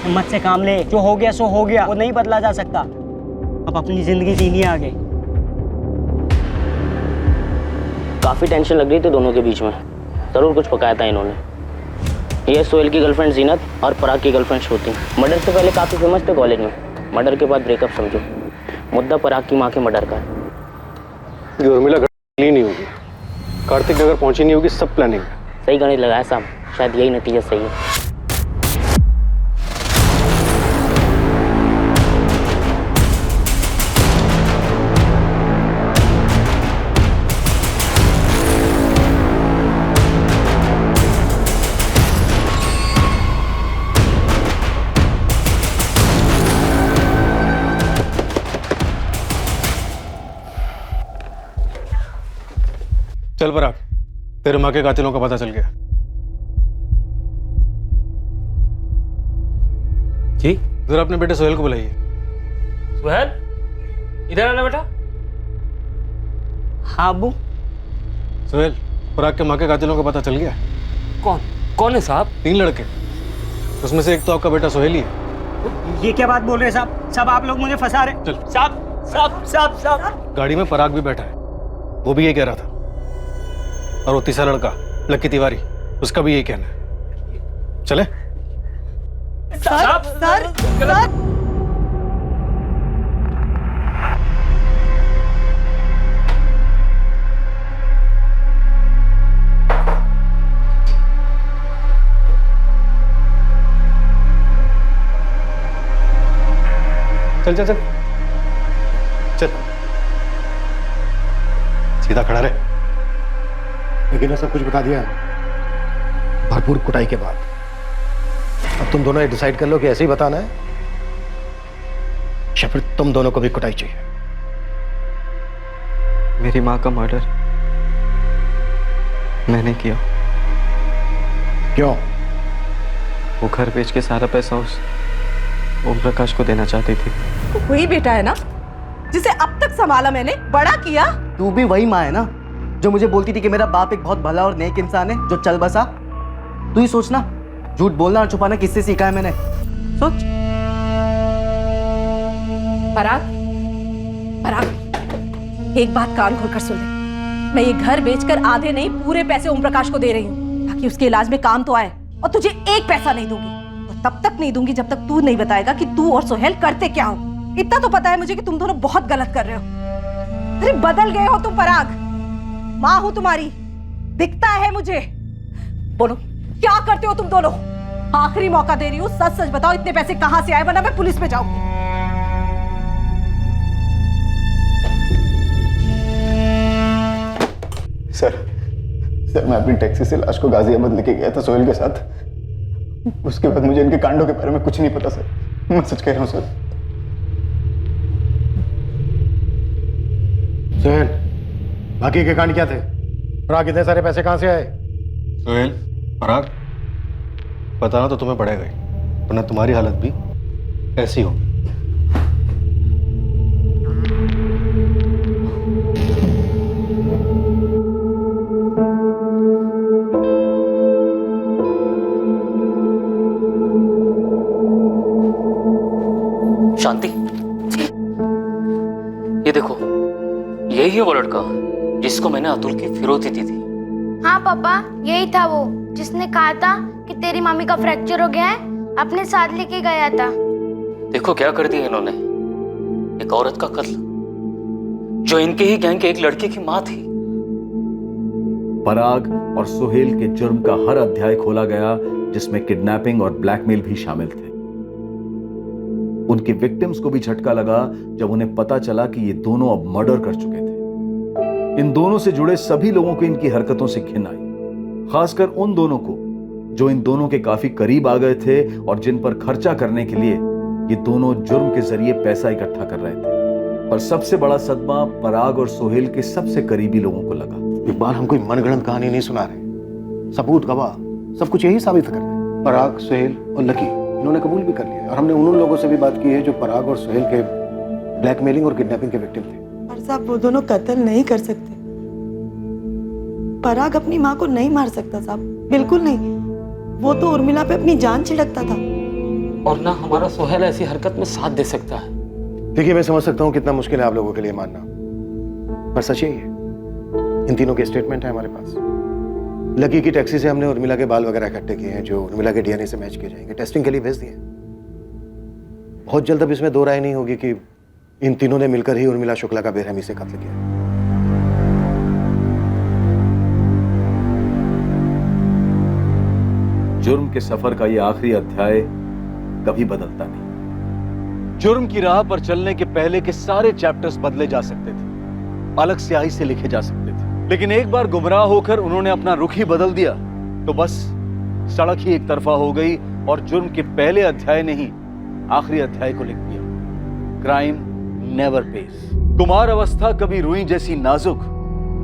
S3: हिम्मत से काम ले। जो हो गया सो हो गया, वो नहीं बदला जा सकता। अब अपनी जिंदगी जीनी है आगे।
S21: काफ़ी टेंशन लग रही थी दोनों के बीच में, ज़रूर कुछ पकाया था इन्होंने। ये सोहेल की गर्लफ्रेंड जीनत और पराग की गर्लफ्रेंड श्रुति मर्डर से पहले काफ़ी फेमस थे कॉलेज में, मर्डर के बाद ब्रेकअप समझो। मुद्दा पराग की माँ के मर्डर का है।
S16: ये उर्मिला घर नहीं होगी, कार्तिक नगर पहुंची नहीं होगी, सब प्लानिंग है।
S21: सही गणित लगाया साहब, शायद यही नतीजा सही है।
S16: चल पराग, तेरे माँ के कातिलों का पता चल गया।
S8: जी
S16: जरा अपने बेटे सोहेल को बुलाइए।
S8: सोहेल, इधर आना बेटा।
S3: हाँ अब्बू।
S16: सोहेल, पराग के माँ के कातिलों का पता चल गया।
S8: कौन है साहब?
S16: 3 लड़के, उसमें से एक तो आपका बेटा सोहेल ही है।
S3: ये क्या बात बोल रहे हैं साहब? सब आप लोग मुझे फंसा रहे।
S16: चल
S3: साहब।
S16: गाड़ी में पराग भी बैठा है, वो भी ये कह रहा था। और वो तीसरा लड़का लक्की तिवारी, उसका भी यही कहना है। चले?
S20: सर
S16: चल चल चल चल, सीधा खड़ा रहे।
S15: लेकिन सब कुछ बता दिया भरपूर कुटाई के बाद। अब तुम दोनों ये डिसाइड कर लो कि ऐसे ही बताना है या फिर तुम दोनों को भी कुटाई चाहिए।
S1: मेरी माँ का मर्डर मैंने किया।
S15: क्यों?
S1: वो घर बेच के सारा पैसा उस ओम प्रकाश को देना चाहती थी।
S13: तो वही बेटा है ना जिसे अब तक संभाला मैंने, बड़ा किया।
S1: तू भी वही माँ है ना जो मुझे बोलती थी कि मेरा बाप एक बहुत भला और नेक इंसान है जो चल बसा। तू ही सोचना, झूठ बोलना और छुपाना किससे सीखा है मैंने? सोच।
S13: पराग, पराग, एक बात कान खोलकर सुन ले। मैं ये घर बेचकर आधे नहीं पूरे पैसे ओम प्रकाश को दे रही हूँ ताकि उसके इलाज में काम तो आए, और तुझे एक पैसा नहीं दूंगी। और तब तक नहीं दूंगी जब तक तू नहीं बताएगा कि तू और सोहेल करते क्या हो। इतना तो पता है मुझे कि तुम दोनों बहुत गलत कर रहे हो। अरे बदल गए हो तुम पराग। माँ हूं तुम्हारी, दिखता है मुझे। बोलो क्या करते हो तुम दोनों? आखिरी मौका दे रही हूँ, सच सच बताओ इतने पैसे कहां से आए, वरना मैं पुलिस में जाऊंगी।
S5: सर मैं अपनी टैक्सी से लाश को गाजियाबाद लेके गया था सोहेल के साथ। उसके बाद मुझे इनके कांडों के बारे में कुछ नहीं पता सर, मैं सच कह रहा हूँ सर।
S15: सोहेल, बाकी के कांड क्या थे? पराग इतने सारे पैसे कहां से आए?
S16: सोहेल, पराग, बताना तो तुम्हें पड़ेगा ही, वरना तुम्हारी हालत भी ऐसी होगी।
S4: शांति, ये देखो, यही है वो लड़का जिसको मैंने अतुल की फिरौती दी थी।
S22: हाँ पापा, यही था वो जिसने कहा था कि तेरी मम्मी का फ्रैक्चर हो गया है, अपने साथ लेके गया था।
S4: देखो क्या कर दिया इन्होंने, एक औरत का कत्ल जो इनके ही गैंग के एक लड़के की माँ थी।
S6: पराग और सोहेल के जुर्म का हर अध्याय खोला गया जिसमें किडनैपिंग और ब्लैकमेल भी शामिल थे। उनके विक्टिम्स को भी झटका लगा जब उन्हें पता चला कि ये दोनों अब मर्डर कर चुके थे। इन दोनों से जुड़े सभी लोगों को इनकी हरकतों से घिन आई, खासकर उन दोनों को जो इन दोनों के काफी करीब आ गए थे और जिन पर खर्चा करने के लिए ये दोनों जुर्म के जरिए पैसा इकट्ठा कर रहे थे। पर सबसे बड़ा सदमा पराग और सोहेल के सबसे करीबी लोगों को लगा।
S15: इकबाल, हम कोई मनगढ़ंत कहानी नहीं सुना रहे, सबूत गवाह सब कुछ यही साबित कर रहे हैं। पराग, सोहेल और लकी इन्होंने कबूल भी कर लिया, और हमने उन लोगों से भी बात की है जो पराग और सोहेल के ब्लैकमेलिंग और किडनैपिंग के विक्टिम थे।
S20: पर साहब, वो दोनों कत्ल नहीं कर सकते। पराग अपनी माँ को नहीं मार सकता साहब, बिल्कुल नहीं। वो तो उर्मिला पे अपनी जान छिड़कता था।
S8: और ना हमारा सोहेल ऐसी हरकत में साथ दे सकता है।
S15: देखिए, मैं समझ सकता हूँ कितना मुश्किल है आप लोगों के लिए मानना, पर सच यही है। इन तीनों के स्टेटमेंट है हमारे पास। लकी की टैक्सी से हमने उर्मिला के बाल वगैरह इकट्ठे किए हैं जो उर्मिला के डीएनए से मैच किए जाएंगे, टेस्टिंग के लिए भेज दिए। बहुत जल्द अब इसमें दो राय नहीं होगी कि इन तीनों ने मिलकर ही उर्मिला शुक्ला का बेरहमी से कत्ल किया।
S6: जुर्म के सफर का यह आखिरी अध्याय कभी बदलता नहीं। जुर्म की राह पर चलने के पहले के सारे चैप्टर्स बदले जा सकते थे, अलग स्याही से लिखे जा सकते थे, लेकिन एक बार गुमराह होकर उन्होंने अपना रुख ही बदल दिया तो बस सड़क ही एक तरफा हो गई और जुर्म के पहले अध्याय ने ही आखिरी अध्याय को लिख दिया। Crime never page. कुमार अवस्था कभी रुई जैसी नाजुक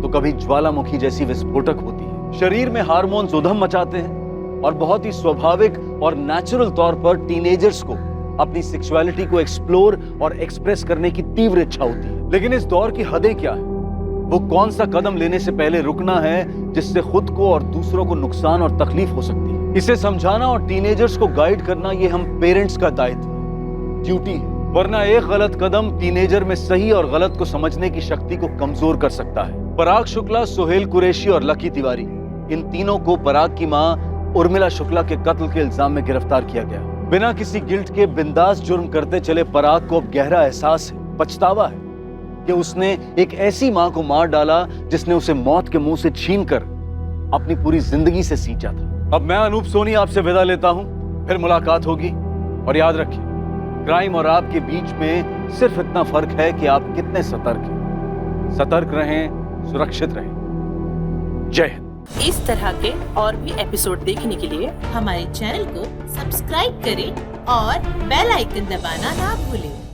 S6: तो कभी ज्वालामुखी जैसी विस्फोटक होती है। शरीर में हार्मोन्स उधम मचाते हैं और बहुत ही स्वाभाविक और नेचुरल तौर पर टीनेजर्स को अपनी सेक्सुअलिटी को एक्सप्लोर और एक्सप्रेस करने की तीव्र इच्छा होती है। लेकिन इस दौर की हदें क्या है? वो कौन सा कदम लेने से पहले रुकना है जिससे खुद को और दूसरों को नुकसान और तकलीफ हो सकती है? इसे समझाना और टीनेजर्स को गाइड करना ये हम पेरेंट्स का दायित्व, ड्यूटी है। वरना एक गलत कदम टीनेजर में सही और गलत को समझने की शक्ति को कमजोर कर सकता है। पराग शुक्ला, सोहेल कुरैशी और लकी तिवारी, इन तीनों को पराग की मां उर्मिला शुक्ला के कत्ल के इल्जाम में गिरफ्तार किया गया। बिना किसी गिल्ट के बिंदास जुर्म करते चले पराग को अब गहरा एहसास है, पछतावा है कि उसने एक ऐसी मां को मार डाला जिसने उसे मौत के मुंह से छीनकर अपनी पूरी जिंदगी से सींचा था। अब मैं अनूप सोनी आपसे विदा लेता हूं, फिर मुलाकात होगी और याद रखिए क्राइम और आपके बीच में सिर्फ इतना फर्क है कि आप कितने सतर्क हैं। सतर्क रहें, सुरक्षित रहें। जय हिंद।
S10: इस तरह के और भी एपिसोड देखने के लिए हमारे चैनल को सब्सक्राइब करें और बेल आइकन दबाना ना भूलें।